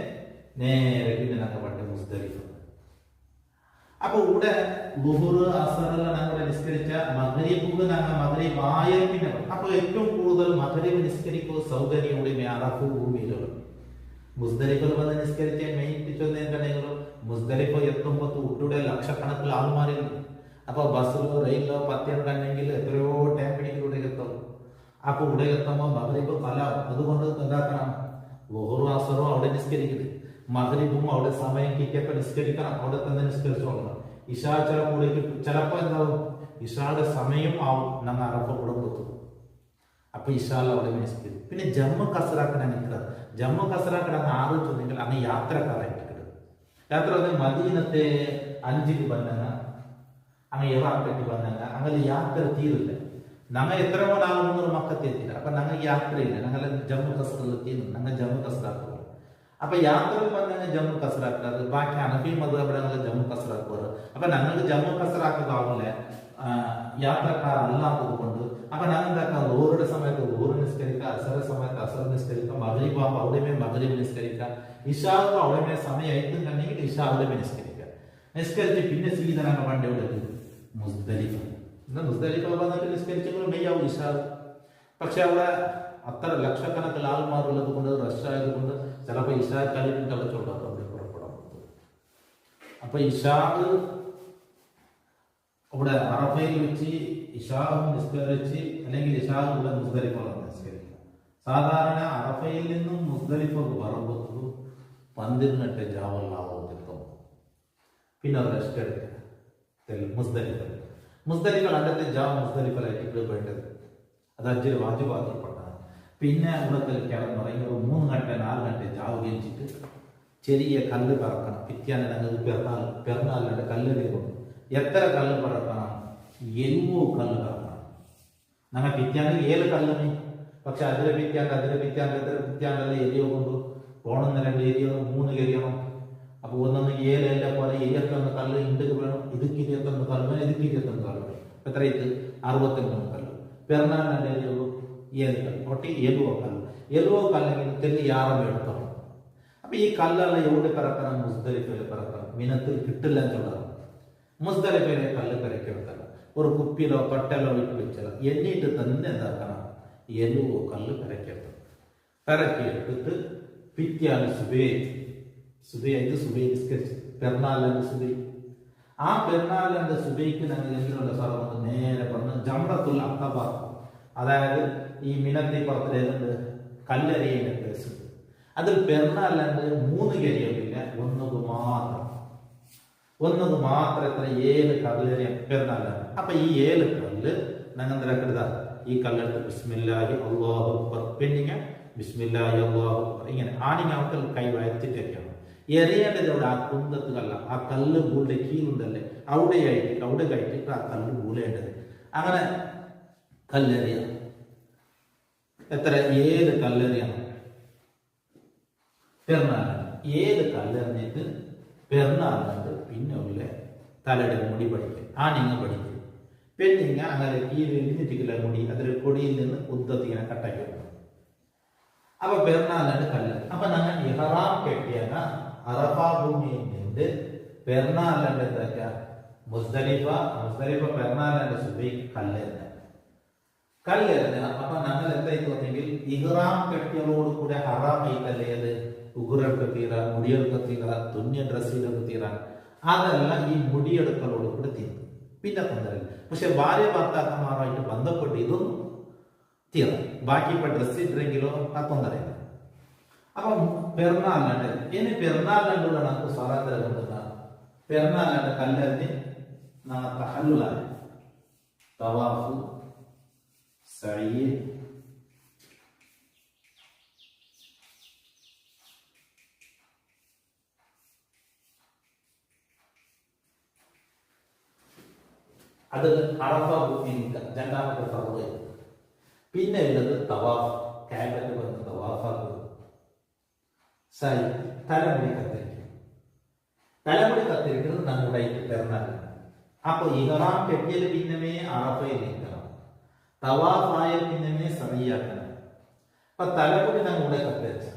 നേരെ പിന്നെ ഞങ്ങൾ കൊണ്ട് മുസ്ദലിഫ. അപ്പൊ ഇവിടെ ളുഹുർ അസറെല്ലാം ഞങ്ങളെ നിസ്കരിച്ച മഗ്രിബ് ഞങ്ങൾ മഗ്രിബ് ആയാൽ പിന്നെ അപ്പൊ ഏറ്റവും കൂടുതൽ മഗ്രിബ് നിസ്കരിക്കുക സൗകര്യം ഇവിടെ അറഫ ഭൂമിയിലുള്ള മുസ്ദലിഫിൽ വന്ന് നിസ്കരിച്ച മെയിൻ പിച്ചൊന്നെങ്കിലും മുസ്ദലിഫ എത്തുമ്പോൾ ഉട്ടുടെ ലക്ഷക്കണക്കിൽ ആൾമാരിൽ. അപ്പൊ ബസ്സിലോ റെയിലോ പത്തിയെങ്കിൽ എത്രയോ ടൈം പിടിക്കും ഇവിടെ എത്തും. അപ്പൊ ഇവിടെ എത്തുമ്പോൾ മഗ്രിബ് കല അതുകൊണ്ട് എന്താക്കണം ളുഹുർ അസറും അവിടെ നിസ്കരിക്കരുത്, മഗ്രിബും അവിടെ സമയം കിട്ടിയപ്പോൾ നിസ്കരിക്കണം, അവിടെ തന്നെ നിസ്കരിച്ചോളണം. ഇഷാ ചിലപ്പോ എന്താവും ഇഷായുടെ സമയം ആവും നമ്മൾ അറഫ കൂടെ കൊടുത്തു. അപ്പൊ ഇഷാൽ അവിടെ നിസ്കരിക്കും. പിന്നെ ജമ്മു കസറാക്കണ നിൽക്കുന്നത് ജമ്മു കസറാക്കണ 6 ചൊന്നെങ്കിൽ അങ്ങ് യാത്രക്കാരായിട്ട് യാത്ര മദീനത്തെ 5 ബന്ധന അങ്ങ് ഇറാഖിലേക്ക് ബന്ധന അങ്ങനെ യാത്ര തീരില്ല. ഞങ്ങൾ എത്രയോ നാളുന്നൊരു മക്കത്ത് എത്തില്ല. അപ്പൊ ഞങ്ങൾ യാത്രയില്ല, ഞങ്ങൾ ജമ്മു കസറിൽ എത്തിയിരുന്നു, ഞങ്ങൾ ജമ്മു കസറാക്കുക. അപ്പൊ യാത്രയിൽ പറഞ്ഞാൽ ജമ്മു കസറാക്കുന്നത് ബാക്കി അനഫി മദ്ഹബിലെ ജമ്മു കസറാക്കുക. അപ്പൊ ഞങ്ങൾക്ക് ജമ്മു കസറാക്കാവില്ല യാത്രക്കാരല്ലാത്തത് കൊണ്ട്. അപ്പൊ ഞാൻ എന്താക്കാം ളുഹുറിന്റെ സമയത്ത് ളുഹുർ നിസ്കരിക്കുക, അസറിന്റെ സമയത്ത് അസർ നിസ്കരിക്കുക, മഗ്രിബ് ആകുമ്പോൾ അവിടെ മഗ്രിബ് നിസ്കരിക്കുക, ഇശാ അവിടെ സമയം എത്തുന്നുണ്ടെങ്കിൽ ഇശാ അവിടെ നിസ്കരിക്കുക. നിസ്കരിച്ച് പിന്നെ സീതനൊക്കെ വണ്ടി അവിടെ മുസ്ദലിഫ മുസ്ദലിഫ വന്നിട്ട് നിസ്കരിച്ചെങ്കിലും മെയ്യാവും ഇശാ. പക്ഷെ അവിടെ അത്ര ലക്ഷക്കണക്കിൽ ആൾമാരുള്ളത് കൊണ്ട് റഷായത് കൊണ്ട് ചിലപ്പോൾ ഇശാ കഴിഞ്ഞിട്ട് അവിടെ ചൊല്ലാത്ത അവിടെ പുറപ്പെടാൻ പറ്റും. അപ്പൊ ഇശാ അവിടെ അറഫയിൽ വെച്ച് ഇശാവും നിസ്കരിച്ച് അല്ലെങ്കിൽ ഇശാവും ഇവിടെ മുസ്ദലിഫ നിസ്കരിക്കുക. സാധാരണ അറഫയിൽ നിന്നും മുസ്ദലിഫ പറയുമ്പോൾ 12 ജാവല്ലാവുന്നു. പിന്നെ ഒരു റെസ്റ്റ് എടുക്കുക മുസ്ദലിഫ അണ്ടത്തെ ജാവ് മുസ്ദലിഫലായിട്ട് വേണ്ടത് അത് അഞ്ചിൽ വാജിബാക്കപ്പെട്ടതാണ്. പിന്നെ അവിടെ കിടന്നുറങ്ങി ഒരു 3 ഗಂಟೆ 4 ഗಂಟೆ ജാവ് കഴിച്ചിട്ട് ചെറിയ കല്ല് പറക്കണം. പിറ്റാൻ പിറന്നാളിന്റെ കല്ല് കയറും. എത്ര കല്ല് പറക്കണം? 70 കല്ല് പറക്കണം. ഞങ്ങൾ പിറ്റാൻ 7 കല്ലിന് പക്ഷെ അതിലെ പിറ്റാൻ്റെ എരിയോ കൊണ്ട് പോണെന്ന് 2 ഏരിയോ 3 എരിയണം. അപ്പൊ ഒന്നൊന്ന് 7 എല്ലാം പോലെ 21 കല്ല് ഇണ്ടക്ക് വേണം. ഇതുക്ക് 21 കല്ല് വേണം, ഇതുക്ക് 21 കല്ല് വേണം. എത്ര ഇത് 63 കല്ല്. പിറന്നാളിന്റെ 7 കല്ല് ഒട്ടി 70 കല്ല്. 70 കല്ലെങ്കിൽ തെല്ല് 6 എടുക്കണം. അപ്പൊ ഈ കല്ലെല്ലാം എവിടെ പിറക്കണം? മുസ്ദലിഫയിൽ പിറക്കണം. മിനത്തിൽ കിട്ടില്ല എന്നുള്ളതാണ്. മുസ്ദലിഫയിലെ കല്ല് കരക്കെടുക്കണം. ഒരു കുപ്പിയിലോ തൊട്ടലോ ഇട്ട് വെച്ചാലോ എന്നിട്ട് തന്നെ എന്താക്കണം? 70 കല്ല് കരക്കെടുക്കണം. കരക്കെടുത്തിട്ട് പിറ്റാണ് സുബൈ നിസ്കരിച്ച് പെരുന്നാളിന്റെ സുബൈ. ആ പെരുന്നാളിന്റെ സുബൈക്ക് ഞങ്ങൾ എന്തിനുള്ള സ്ഥലം നേരെ പറഞ്ഞ് ജംറത്തുൽ അഖബ അതായത് ഈ മിനത്തിപ്പുറത്തിലേതുണ്ട് കല്ലെറിയുന്ന കേസ്. അതിൽ പെരുന്നാളിലുണ്ട് 3 കരിയൊന്നുമില്ല, ഒന്നത് മാത്രം എത്ര 7 കല്ലെറിയ പെരുന്നാളിലാണ്. അപ്പൊ ഈ 7 കല്ല് ഞങ്ങൾ എന്തിനാക്കരുതാ, ഈ കല്ലെടുത്ത് ബിസ്മില്ലാഹി അല്ലാഹു അക്ബർ പെണ്ണിങ്ങ ബിസ്മില്ലാഹി അല്ലാഹു അക്ബർ ഇങ്ങനെ ആണിങ്ങാവത്തിൽ കൈ വയറ്റിട്ടൊക്കെയാണ് എറിയേണ്ടത്. അവിടെ ആ കുന്തത്ത് കല്ല, ആ കല്ല് പൂളുടെ കീഴുണ്ടല്ലേ, അവിടെ കഴിച്ചിട്ട് ആ കല്ല് പൂളേണ്ടത്. അങ്ങനെ കല്ലെറിയ എത്ര 7 കല്ലെറിയണം പെരുന്നാളിന്. 7 കല്ലെറിഞ്ഞിട്ട് പെരുന്നാളിനുണ്ട് പിന്നെ ഉള്ള തലയുടെ മുടി പഠിക്കും, ആണിങ്ങ പഠിക്കും. പെണ്ണിങ്ങ അങ്ങനെ കീഴിഞ്ഞിട്ടില്ല മുടി, അതിൽ കൊടിയിൽ നിന്ന് കുന്തത്തിങ്ങനെ കട്ടാക്കി വെക്കണം. അപ്പൊ പെരുന്നാളിനുണ്ട് കല്ല്. അപ്പൊ ഞങ്ങൾ ഇഹ്റാം കെട്ടിയാൽ അറഫ ഭൂമിയിൽ നിന്ന് പെരുന്നാളിന്റെ എന്താ മുസ്ദലിഫ പെരുന്നാളിന്റെ സുബൈക്ക് കല്ലെറിഞ്ഞ. അപ്പൊ ഞങ്ങൾ എന്തായി തോന്നിയെങ്കിൽ ഇഹ്റാം കെട്ടിയതോട് കൂടെ ഹറാമായിട്ടല്ലേ അത് ഉഗുറൊക്കെ തീരാൻ, മുടിയൊക്കെ തീരാൻ, തുന്നിയ ഡ്രസ്സിലൊക്കെ തീരാൻ. അതെല്ലാം ഈ മുടിയെടുക്കലോട് കൂടെ തീർന്നു, പിന്നെ തൊന്നറില്ല. പക്ഷെ ഭാര്യ ഭർത്താക്കന്മാരുമായിട്ട് ബന്ധപ്പെട്ട് ഇതൊന്നും തീർന്നു. ബാക്കി ഇപ്പൊ ഡ്രസ്സ് ഇട്ടെങ്കിലോ ആ തൊന്നറില്ല. അപ്പം പെരുന്നാളിനുണ്ട്. ഇനി പെരുന്നാളിനുണ്ട് നമുക്ക് സ്വാതന്ത്ര്യം കൊണ്ടുവന്ന പെരുന്നാളിനുണ്ട് കല്ലെറിഞ്ഞ് തഹല്ലുലാണ് തവാഫ് സഈ അത് അറഫ ഭൂമിയിൽ 2ാമത്തെ ഫർദ്. പിന്നെ ഉള്ളത് തവാഫ്, കഅബയിൽ വന്ന് തവാഫാക്കുക. സഈ തലമുടി കത്തിരിക്കുന്നത് നമ്മുടെ പെരുന്നാളിന്. അപ്പൊ ഇഹ്റാം കെട്ടിയൽ പിന്നമേ അറഫയിൽ നിൽക്കണം, തവാഫായാൽ പിന്നമേ സഈയാക്കണം. അപ്പൊ തലമുടി നമ്മുടെ കത്തിരിച്ച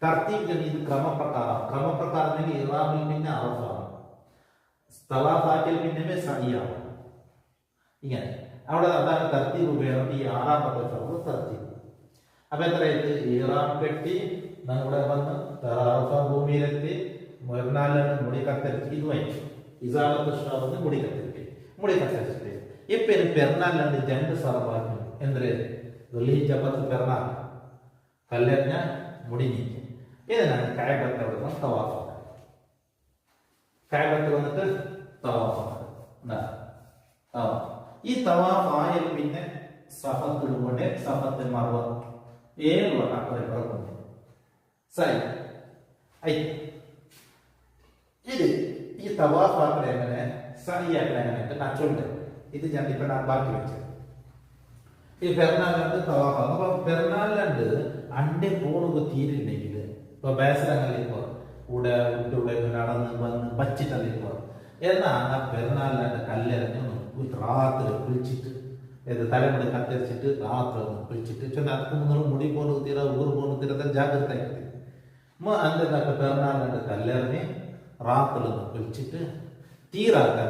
തർത്തീബ് ഇത് ക്രമപ്രകാരം ഇഹ്റാമിൽ പിന്നെ അറഫാണ്, തവാഫാക്കിൽ പിന്നമേ സഈയാവും. ഇങ്ങനെ അവിടെ അതാണ് തർത്തീബ് വേണം. ഈ 6ാമത്തെ ഫർദ് തർത്തീബ്. അപ്പൊ എത്രയായിട്ട് ഇഹ്റാം കെട്ടി നമ്മുടെ വന്ന് അറഫ ഭൂമിയിലെത്തി പെരുന്നാളിന് മുടി കത്തരിച്ച് ഇതുമായി ഇസാലത്ത് ഷാബിന് മുടി കത്തരിച്ചിട്ട് ഇപ്പൊ പെരുന്നാളിലാണ് 2 സർവാക്കും. എന്തൊരു ദുൽഹിജ്ജ് പെരുന്നാൾ കല്ലെറിഞ്ഞ മുടി നീക്കി. ഇതിനാണ് കഅബത്ത് അവിടെ നിന്ന് തവാഫ്. കഅബത്ത് വന്നിട്ട് തവാഫ്. ഈ തവാഫ് ആയാൽ പിന്നെ സഫത്ത് മർവ 7 വട്ടം പറക്കുന്നു. ഇത് ഈ തവാഫ് ആക്കൽ എങ്ങനെ, സഈയാക്കൽ എങ്ങനെ നച്ചുണ്ട്. ഇത് ഞാൻ ഇപ്പൊ ബാക്കി വെച്ചത്. ഈ പെരുന്നാളുണ്ട് തവാഫ്. അപ്പൊ പെരുന്നാളിലുണ്ട് അണ്ടേ പോണത് തീരുണ്ടെങ്കിൽ ഇപ്പൊ ബേസരങ്ങളിൽ കൂടെ നടന്ന് വന്ന് പച്ചിട്ടല്ലിൽ പോകും. എന്നാൽ പെരുന്നാളിലുണ്ട് കല്ലെറിഞ്ഞ് രാത്രി കുളിച്ചിട്ട് തലമുടി കത്തരിച്ചിട്ട് രാത്രി ഒന്ന് കുളിച്ചിട്ട് ചെന്നാൽ മുടി പോകുന്നത് തീരാ, ഊറ് പോകുന്നത് തീരാ, ജാഗ്രത ആക്കി അന്തൊക്കെ പെരുന്നാളിനുണ്ട് കല്ലെറിഞ്ഞ് രാത്രി ഒന്ന് കുളിച്ചിട്ട് തീരാക്കാൻ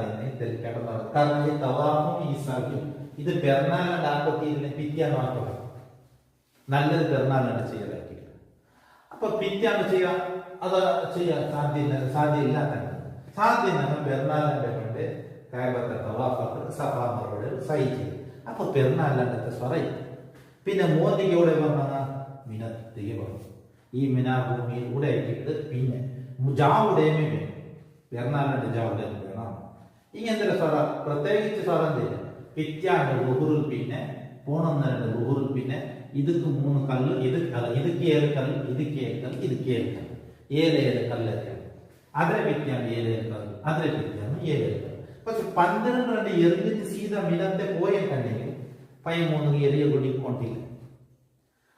കിടന്നു. കാരണം ഈ തവാഫും ഈ സാഖ്യം ഇത് പെരുന്നാളിനുണ്ട് ആക്കത്തിനെ പിറ്റേന്നാക്കണം. നല്ലത് പെരുന്നാളിനുണ്ട് ചെയ്യലാക്കില്ല. അപ്പൊ പിറ്റേന്ന് ചെയ്യാം, അത് ചെയ്യാൻ സാധ്യമില്ലാത്ത പെരുന്നാളിന്റെ കൊണ്ട് കഅബത്തെ തവാഫാക്കിട്ട് സഫാ മർവയിൽ സഈ ചെയ്യും. അപ്പൊ പെരുന്നാളിന്റെ സ്വറയും പിന്നെ മോദികയോടെ പറഞ്ഞ മിനത്തിಗೆ പറഞ്ഞു. ഈ മിനാ ഭൂമിയിൽ കൂടെ ആക്കിയിട്ട് പിന്നെ ജാവുടേമേ വേണം, പെരുന്നാളിന്റെ ജാവുടേമ വേണം. ഇങ്ങനത്തെ സ്വറ പ്രത്യേകിച്ച് സ്വറം ചെയ്യും. പിത്യാണ്ട് റുഹുറിൽ പിന്നെ പോണെന്നുണ്ട് റുഹുറിൽ പിന്നെ ഇതുക്ക് 3 കല്ല്, ഇതുക്ക് 7 കല്ല്, ഇതുക്ക് 7 കല്ല്, ഇതുക്ക് 7 കല്ല്, 7 കല്ലൊക്കെ അതിനെ പിത്യാണ് 7 കല്ല്, അതിനെ പിത്യാണ് 7 കല്ല്. പക്ഷെ 12 എറിഞ്ഞിട്ട് സീത മിനത്തെ പോയിട്ടുണ്ടെങ്കിൽ 13 എറിയ കൊണ്ടിക്കൊണ്ടില്ല.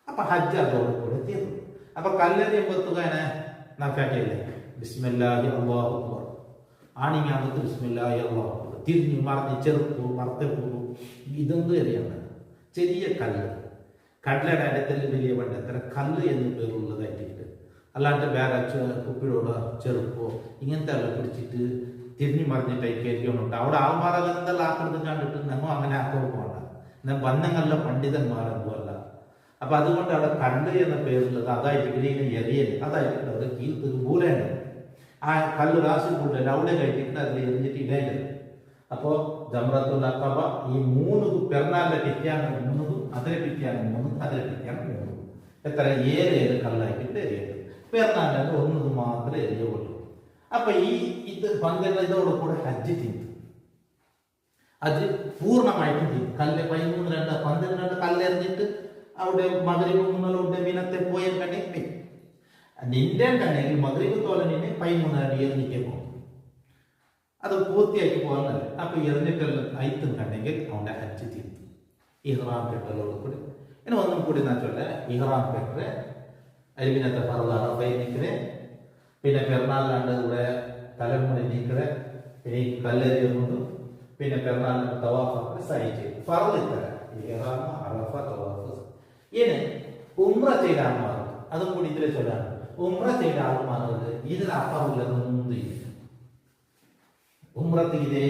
അപ്പൊ ഹജ്ജ് അതോടെ കൂടെ തീർന്നു. അപ്പൊ കല്ലെറിയ പൊത്തുകാനെ നക്കാക്കിയല്ലേ ബിസ്മില്ലാഹി അല്ലാഹു അക്ബർ ആണിങ്ങാമത്ത് ബിസ്മില്ലാഹി അല്ലാഹു അക്ബർ തിരിഞ്ഞു മറിഞ്ഞ് ചെറുപ്പു മറത്തപ്പൂ ഇതൊന്നും എറിയണ്ട. ചെറിയ കല്ല്, കടലയുടെ അടുത്തൽ വലിയ പണ്ട് എത്ര കല്ല് എന്ന് പേരുള്ളതായിട്ട്, അല്ലാണ്ട് വേറെ കുപ്പിയോട് ചെറുപ്പോ ഇങ്ങനത്തെ എല്ലാം പിടിച്ചിട്ട് തിരിഞ്ഞു മറിഞ്ഞിട്ടായി കയറിക്കൊണ്ടുണ്ട്. അവിടെ ആൾമാരെല്ലാം എന്തെല്ലാം ആക്കുന്നത് കണ്ടിട്ട് ഞങ്ങൾ അങ്ങനെ ആക്കാൻ പോകണ്ട. എന്നാൽ ബന്ധങ്ങളിലെ പണ്ഡിതന്മാരൊന്നും അല്ല. അപ്പൊ അതുകൊണ്ട് അവിടെ കണ്ട് എന്ന പേരുള്ളത് അതായിട്ട് ഇങ്ങനെ എറിയല് അതായിട്ട് അവിടെ കീഴ്ത്ത് മൂലേണ്ടത്. ആ കല്ല് റാശി കൂടുതൽ അവിടെ കഴിച്ചിട്ട് അതിൽ എറിഞ്ഞിട്ട് ഇടേണ്ടത്. അപ്പോൾ ജംറത്തുൽ അഖബ ഈ 3 പെരുന്നാളിന്റെ പിറ്റിയാണ് 3, അതിലെ പിറ്റിയാണ് 3, അതിലെ പിറ്റിയാണ് 3. എത്ര 7 കല്ലാക്കിയിട്ട് എറിയുന്നത്. പെരുന്നാളിന്റെ 1 മാത്രമേ എറിയുള്ളൂ. അപ്പൊ ഇത് 12 ഇതോട് കൂടെ ഹജ്ജ് തിന്നു. അത് പൂർണ്ണമായിട്ടും തിന്നു. കല്ല് 13 12 കല്ലെറിഞ്ഞിട്ട് അവിടെ മഗ്രിബ് മുന്നോട്ട് വിനത്തെ പോയിട്ടുണ്ടെങ്കിൽ നിന്റെ കണ്ണെങ്കിൽ മഗ്രിബ് തോലനിന് 13 എറിഞ്ഞിട്ടേ പോകും. അത് പൂർത്തിയാക്കി പോകുന്നല്ലേ. അപ്പൊ എറിഞ്ഞിട്ടെല്ലാം അയത്തും കണ്ടെങ്കിൽ അവന്റെ ഹജ്ജ് തിന്നു. ഇഹ്റാം കെട്ടലോട് കൂടി ഇനി ഒന്നും കൂടി എന്നാ ചൊല്ലേ ഇഹ്റാം കെട്ടേ അരിവിനത്തെ ഫറദാണ് നിൽക്കണേ. പിന്നെ പെരുന്നാളിലാണ്ട് ഇവിടെ തലമുടി നീക്കണേ. പിന്നെ ഈ കല്ലെറിയുന്നുണ്ട്. പിന്നെ പെരുന്നാളിന് തവാഫ് സൈ ചെയ്തു. ഫറദ് ഇഹ്റാം അറഫ തവാഫ്. ഇനി ഉംറ ചെയ്ത ആൾമാർ അതും കൂടി ഇതിലെ ചൊല്ലാണ്. ഉംറ ചെയ്ത ആൾമാർക്ക് ഇതിലപ്പുറമുള്ളതൊന്നും ഇല്ല. ഉംറത്ത് ഇതേ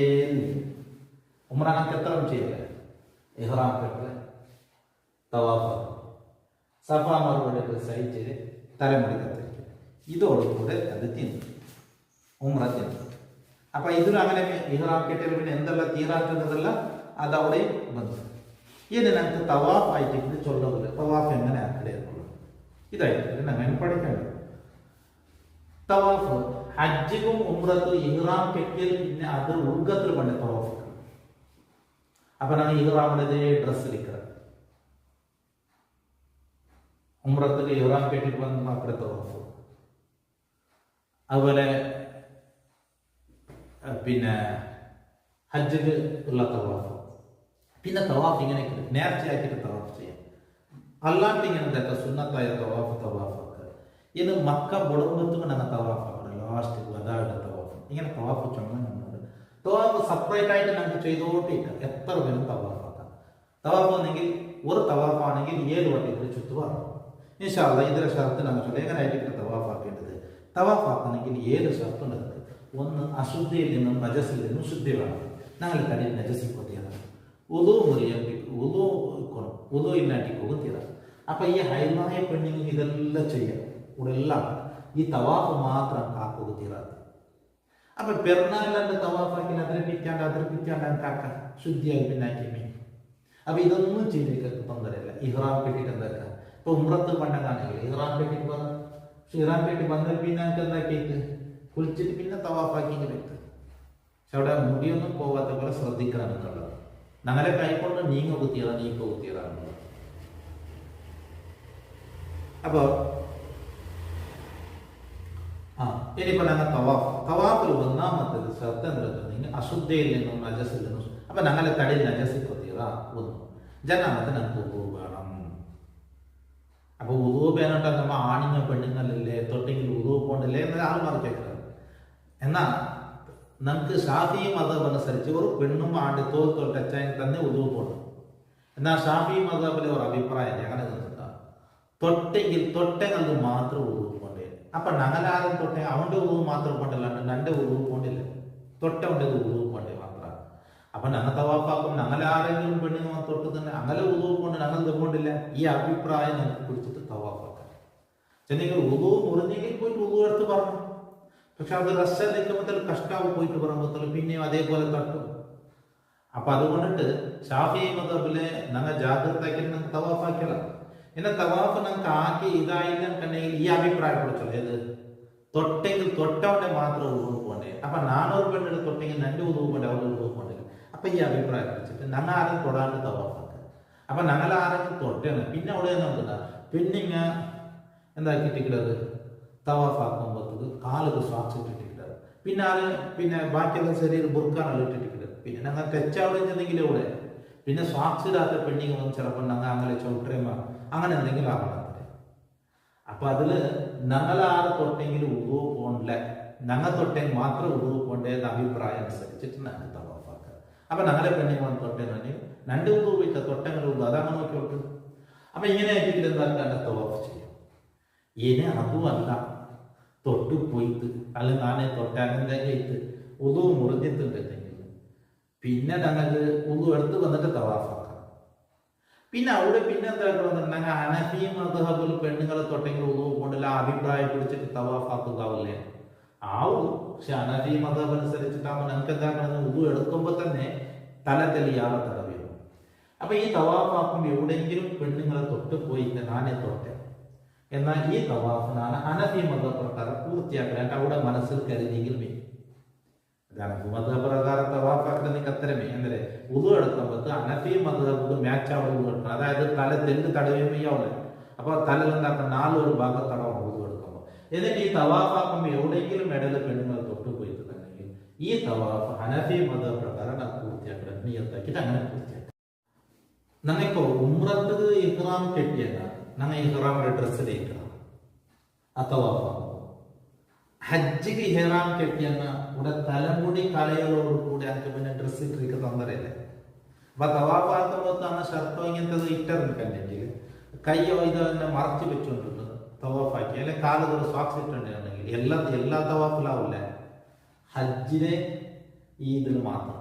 ഉംറ നമുക്ക് എത്ര ചെയ്യില്ല. ഇഹ്റാം കെട്ട് തവാഫ് സഫ മറുപടി സഹിച്ച് തലമുടി കത്തിരിക്കും. ഇതോടുകൂടെ അത് തിന്നു ഉംറ തിന്നു. അപ്പൊ ഇതിലും അങ്ങനെ ഇഹ്റാം കെട്ടിൽ പിന്നെ എന്തെല്ലാം തീരാക്കുന്നതല്ല അതവിടെ വന്നു. ഇനി നമുക്ക് തവാഫ് ആയിട്ട് ഇത് ചൊല്ലുന്നില്ല. തവാഫ് എങ്ങനെ ആക്കടേ എന്നുള്ളത് ഇതായിട്ട് അങ്ങനെ പഠിക്കേണ്ടത്. തവാഫ് ഹജ്ജിനും ഉംറത്തും ഇഹ്റാം കെട്ടിയാൽ പിന്നെ അത് ഉൾഗത്തിൽ പണ്ട് തവാഫ്. അപ്പൊ നമ്മൾ ഇഹ്റാമിന്റെ ഡ്രസ് എടുക്കുക. ഉംറത്തുക്ക് ഇഹ്റാം കെട്ടിട്ട് വന്ന് അവിടെ തവാഫ്. അതുപോലെ പിന്നെ ഹജ്ജിക്ക് ഉള്ള തവാഫ്. പിന്നെ തവാഫ് ഇങ്ങനെ നേർച്ചയാക്കിയിട്ട് തവാഫ് ചെയ്യാം. അല്ലാണ്ട് ഇങ്ങനെ എന്താ സുന്നത്തായ തവാഫ് ഇത് മക്ക ബുടമ്പത്തും ഞങ്ങൾ തവാഫ് ആക്കണം. ലാസ്റ്റ് വദായുടെ തവാഫ് ഇങ്ങനെ തവാഫ് ചുമന്നുണ്ട്. തവാഫ് സെപ്പറേറ്റ് ആയിട്ട് നമുക്ക് ചെയ്തോട്ടിരിക്കാം. എത്ര പേരും തവാഫ് ആക്കാം. തവാഫ് ആണെങ്കിൽ ഒരു തവാഫ് ആണെങ്കിൽ 7 വട്ടത്തിൽ ചുറ്റുപാടും. ഇൻഷാ അല്ലാഹ് ഇതിലെ ഷർത്ത് നമ്മൾ ചൊല്ലി എങ്ങനെ ആയിരിക്കും തവാഫ് ആക്കേണ്ടത്. തവാഫ് ആക്കണമെങ്കിൽ 7 ഷർത്തുണ്ട്. ഒന്ന് അശുദ്ധിയിൽ നിന്നും നജസിൽ നിന്നും ശുദ്ധി വേണം. ഞങ്ങൾ തടിയിൽ നജസിൽ കൊത്തിയതാണ്. ഉദു ഇല്ലാട്ടി പോകും തീരാം. അപ്പൊ ഈ ഹൈമായ പെണ്ണിന് ഇതെല്ലാം ചെയ്യാം. ഇവിടെ എല്ലാം ഈ തവാഫ് മാത്രം കാക്കുക തീരാതെ. അപ്പൊ പെരുന്നാളിന്റെ തവാഫാക്കി അതിർപ്പിക്കാണ്ട് കാക്ക ശുദ്ധിയായി പിന്നാക്കി മീൻ. അപ്പൊ ഇതൊന്നും ചെയ്തേക്ക് തൊന്തരല്ല. ഇഹ്റാം കെട്ടിട്ട് എന്താക്കുക. ഇപ്പൊ ഉംറത്ത് പണ്ടങ്ങാണെങ്കിൽ ഇഹ്റാം കെട്ടിട്ട് വന്ന് ഇഹ്റാം കെട്ടി വന്നാൽ പിന്നെ എന്താക്കിയിട്ട് കുളിച്ചിട്ട് പിന്നെ തവാഫാക്കി വെക്ക്. പക്ഷെ അവിടെ മുടിയൊന്നും പോകാത്ത പോലെ ശ്രദ്ധിക്കണം എന്നുള്ളത്. ഞങ്ങളെ കൈക്കൊണ്ട് നീങ്ങ കുത്തിയതാണ്. അപ്പൊ ഇനിയിപ്പോ ഞങ്ങൾ തവാഫിൽ ഒന്നാമത്തത് ശ്രദ്ധ നിലനിർത്തുന്നെങ്കിൽ അശുദ്ധിയിൽ നിന്നും നജസിൽ നിന്നും. അപ്പൊ ഞങ്ങളെ തടിയിൽ നജസിൽ കൊത്തിയതാ ഒന്ന്. ജനാമത്തിന് ഞങ്ങൾക്ക് ഉദു വേണം. അപ്പൊ ഉദു വേനോട്ടാ നമ്മ ആണിഞ്ഞ പെണ്ണുങ്ങളില്ലേ തൊട്ടെങ്കിൽ ഉദു പോണ്ടില്ലേ എന്നൊരു ആൾമാർ കേൾക്കുന്നത്. എന്നാ നമുക്ക് ഷാഫി മതം അനുസരിച്ച് ഒരു പെണ്ണും ആണ്ട് തോൽ ടച്ചായി തന്നെ ഉദു പോകണം. എന്നാൽ ഷാഫി മതബിലെ ഒരു അഭിപ്രായം അങ്ങനെ തൊട്ടെങ്കിൽ മാത്രം ഉദു പോണ്ടേ. അപ്പൊ ഞങ്ങളാരും തൊട്ടെ അവന്റെ ഉദു മാത്രം പോണ്ടല്ലാണ്ട് നന്റെ ഉദു പോണ്ടില്ല. തൊട്ടവന്റെ ഉദു പോണ്ടേ മാത്രമാണ്. അപ്പൊ ഞങ്ങൾ തവാഫാക്കും. ഞങ്ങളാരെങ്കിലും പെണ്ണിന് തൊട്ട് തന്നെ അങ്ങനെ ഉദു കൊണ്ട് ഞങ്ങൾ പോണ്ടില്ല. ഈ അഭിപ്രായം ഞങ്ങൾക്ക് പിടിച്ചിട്ട് തവാഫാക്കാം. ചെന്നെങ്കിൽ ഉദു മുറിഞ്ഞെങ്കിൽ പോയിട്ട് ഉദു എടുത്ത് പറഞ്ഞു. പക്ഷെ അത് റസ്സലിക്കുമ്പോൾ കഷ്ടാവ് പോയിട്ട് പറയുമ്പോൾ പിന്നെയും അതേപോലെ തട്ടും. അപ്പൊ അതുകൊണ്ടിട്ട് ഷാഫി മതബിലെ ഞങ്ങൾ ജാഗ്രതയ്ക്ക് ഞങ്ങൾക്ക് തവാഫാക്കിയല്ല. എന്നെ തവാഫ് ഞങ്ങൾക്ക് ആക്കി ഇതായില്ല കണ്ടെങ്കിൽ ഈ അഭിപ്രായം കൊടുച്ചല്ലോ. ഏത് തൊട്ടെങ്കിൽ തൊട്ടവന്റെ മാത്രം ഉദു പോണ്ടേ. അപ്പൊ 400 പെണ്ണിട്ട് തൊട്ടെങ്കിൽ നന്റെ ഉദു പോണ്ടേ അവരുടെ ഉദു പോണ്ടേ. അപ്പൊ ഈ അഭിപ്രായം വെച്ചിട്ട് ഞങ്ങൾ ആരും തൊടാണ്ട് തവാഫാക്കുക. അപ്പൊ ഞങ്ങൾ ആരെങ്കിലും തൊട്ടേണ് പിന്നെ അവിടെ നോക്കുക. പിന്നെ ഇങ്ങനെ എന്താക്കിട്ടിട്ടുള്ളത് തവാഫാക്കുമ്പോഴത്തേക്ക് കാലത്ത് സ്വാക്സ് ഇട്ടിട്ടിട്ടുള്ളത്. പിന്നെ ബാക്കിയുള്ള ശരീരം ബുർക്കാനെല്ലാം ഇട്ടിട്ടിട്ടുള്ളത്. പിന്നെ ഞങ്ങൾ തെച്ചാവിടെന്തെങ്കിലും ഇവിടെ പിന്നെ സ്വാക്സ് ഇടാത്ത പെണ്ണിങ് വന്ന് ചിലപ്പോൾ ഞങ്ങൾ അങ്ങനെ ചവിട്ടേമ അങ്ങനെ എന്തെങ്കിലും ആവണം. അപ്പൊ അതില് ഞങ്ങളാറ് തൊട്ടെങ്കിലും ഉദു പോണ്ടില്ല. ഞങ്ങൾ തൊട്ടെങ്കിൽ മാത്രം ഉദു പോണ്ടേന്ന് അഭിപ്രായം അനുസരിച്ചിട്ട് ഞങ്ങൾ തവാഫാക്കുക. അപ്പൊ ഞങ്ങളെ പെണ്ണിങ് വന്ന് തൊട്ടേണെങ്കിൽ 2 ഉദു വെച്ച തൊട്ടെങ്കിലും ഉദു അതങ്ങനെ നോക്കിയോട്ട്. അപ്പൊ ഇങ്ങനെ ആക്കിയിട്ട് എന്തായാലും കണ്ട തവാഫ് ചെയ്യും. ഇനി അതുമല്ല തൊട്ട് പോയിട്ട് അല്ലെങ്കിൽ നാണെ തൊട്ടാങ്ങനെ ചെയ്ത് ഉദു മുറിഞ്ഞിട്ടുണ്ടെങ്കിൽ പിന്നെ ഞങ്ങൾക്ക് ഉദു എടുത്ത് വന്നിട്ട് തവാഫാക്കാം. പിന്നെ അവിടെ പിന്നെ എന്താക്കണം ഹനഫി മദ്ഹബിൽ പെണ്ണുങ്ങളെ തൊട്ടെങ്കിൽ ഉദു കൊണ്ടില്ല അഭിപ്രായം പിടിച്ചിട്ട് തവാഫാക്കാവില്ലേ. ആവും. പക്ഷെ ഹനഫി മദ്ഹബ് അനുസരിച്ചിട്ടാകുമ്പോൾ നമുക്ക് എന്താക്കുന്നത്, ഉദു എടുക്കുമ്പോൾ തന്നെ തല തെളിയാതെ തടവിയും. അപ്പൊ ഈ തവാഫാക്കുമ്പോൾ എവിടെയെങ്കിലും പെണ്ണുങ്ങളെ തൊട്ട് പോയി നാനെ തൊട്ടെ, എന്നാൽ ഈ തവാഫിനാണ് ഹനഫി മദ്ഹബ് പ്രകാരം പൂർത്തിയാക്കാൻ അവിടെ മനസ്സിൽ കരുതിയെങ്കിൽ വരും. ഹനഫി മദ്ഹബ് പ്രകാരം തവാഫാക്കണമെങ്കിൽ അത്തരമേ എന്തേ ഉദു എടുക്കുമ്പോൾ ഹനഫി മദ്ഹബ് മാച്ച് ആവുക ഉദു എടുക്കണം. അതായത് തല തെല്ല് തടവുകയാവില്ല. അപ്പൊ തല എന്താക്കാം, നാലൊരു ഭാഗം തടവണം ഉദു എടുക്കുമ്പോൾ. എന്നിട്ട് ഈ തവാഫാക്കുമ്പോൾ എവിടെയെങ്കിലും ഇടയിൽ പെണ്ണുങ്ങളെ തൊട്ട് പോയിട്ടുണ്ടെങ്കിൽ ഈ തവാഫ് ഹനഫി മദ്ഹബ് പ്രകാരം പൂർത്തിയാക്കണം, നിയത്താക്കിയിട്ട് അങ്ങനെ പൂർത്തിയാക്കണം. ഞങ്ങളിപ്പോ ഉംറത്ത് ഇഹ്റാം കെട്ടിയാൽ ഞങ്ങൾ ഇഹ്റാമിന്റെ ഡ്രസ്സ് ധരിക്കണം. അഥവാ ഹജ്ജിക്ക് ഇഹ്റാം കെട്ടിയാൽ ഇവിടെ തലമുടി കളയോട് കൂടി എനിക്ക് പിന്നെ ഡ്രസ്സ് ഇട്ടിരിക്ക തന്നരല്ലേ. അപ്പൊ തവാഫാക്കുമ്പോഴത്താണ് ഷർട്ടോ ഇങ്ങനത്തെ ഇട്ടിറങ്ങിക്കണ്ടെങ്കിൽ കയ്യോ ഇതോ തന്നെ മറച്ചു വെച്ചുകൊണ്ടിട്ട് തവാഫാക്കി, അല്ലെ കാലുകൾ സോക്സ് ഇട്ടുണ്ടെങ്കിൽ എല്ലാ തവാഫിലാവില്ല. ഹജ്ജിനെ ഈ ഇതിൽ മാത്രം.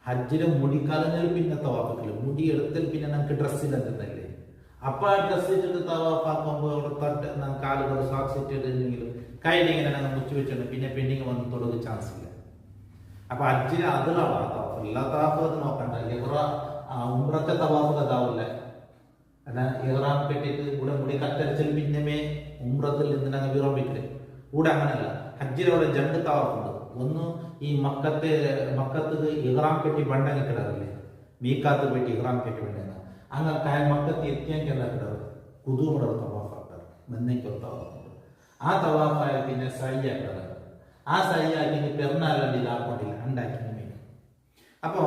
ഹജ്ജിലെ മുടി കളഞ്ഞാൽ പിന്നെ തവാഫിക്കില്ല, മുടി എടുത്താൽ പിന്നെ നമുക്ക് ഡ്രസ്സ് ഇടുന്നല്ലേ. അപ്പൊ ആ ഡ്രസ്സ് ഇട്ടിട്ട് തവാഫാക്കുമ്പോൾ അവിടെ തൊട്ട് കാലുകൾ സോക്സ് ഇട്ടിട്ടുണ്ടെങ്കിലും കയ്യിൽ ഇങ്ങനെ ഞങ്ങൾ മുച്ചു വെച്ചിട്ടുണ്ട്, പിന്നെ പെണ്ണിങ് വന്ന് തൊടുക ചാൻസ് ഇല്ല. അപ്പൊ ഹജ്ജിന് അതിലാണ് തവാഫ്. എല്ലാ തവാഫും അത് നോക്കണ്ട. ഉംറത്തെ തവാഫ് അതാവില്ല. എന്നാൽ ഇഹ്റാം കെട്ടിയിട്ട് ഇവിടെ മുടി കത്തരിച്ചാൽ പിന്നെ ഉംറത്തിൽ നിന്ന് ഞങ്ങൾ വിറമ്പിക്കില്ല. കൂടെ അങ്ങനെയല്ല. ഹജ്ജിലവിടെ രണ്ട് തവാഫുണ്ട്. ഒന്ന് ഈ മക്കത്ത് ഇഹ്റാം കെട്ടി ബണ്ടങ്ങ കിടാറില്ലേ, മീക്കാത്ത് പോയിട്ട് ഇഹ്റാം കെട്ടി ബണ്ടങ്ങ അങ്ങനെ മക്കത്ത് എത്തിയാൽ കിടാറ് കുതൂമുടെ തവാഫാക്കാറ്, മെന്നയ്ക്കൊരു തവാഫുണ്ട്. ആ തവാഫായ പിന്നെ സയ്യാക്കാറ്. ആ സയ്യാക്കി പെരുന്നാളി ലാഭമില്ല ഉണ്ടാക്കി മീൻ. അപ്പോ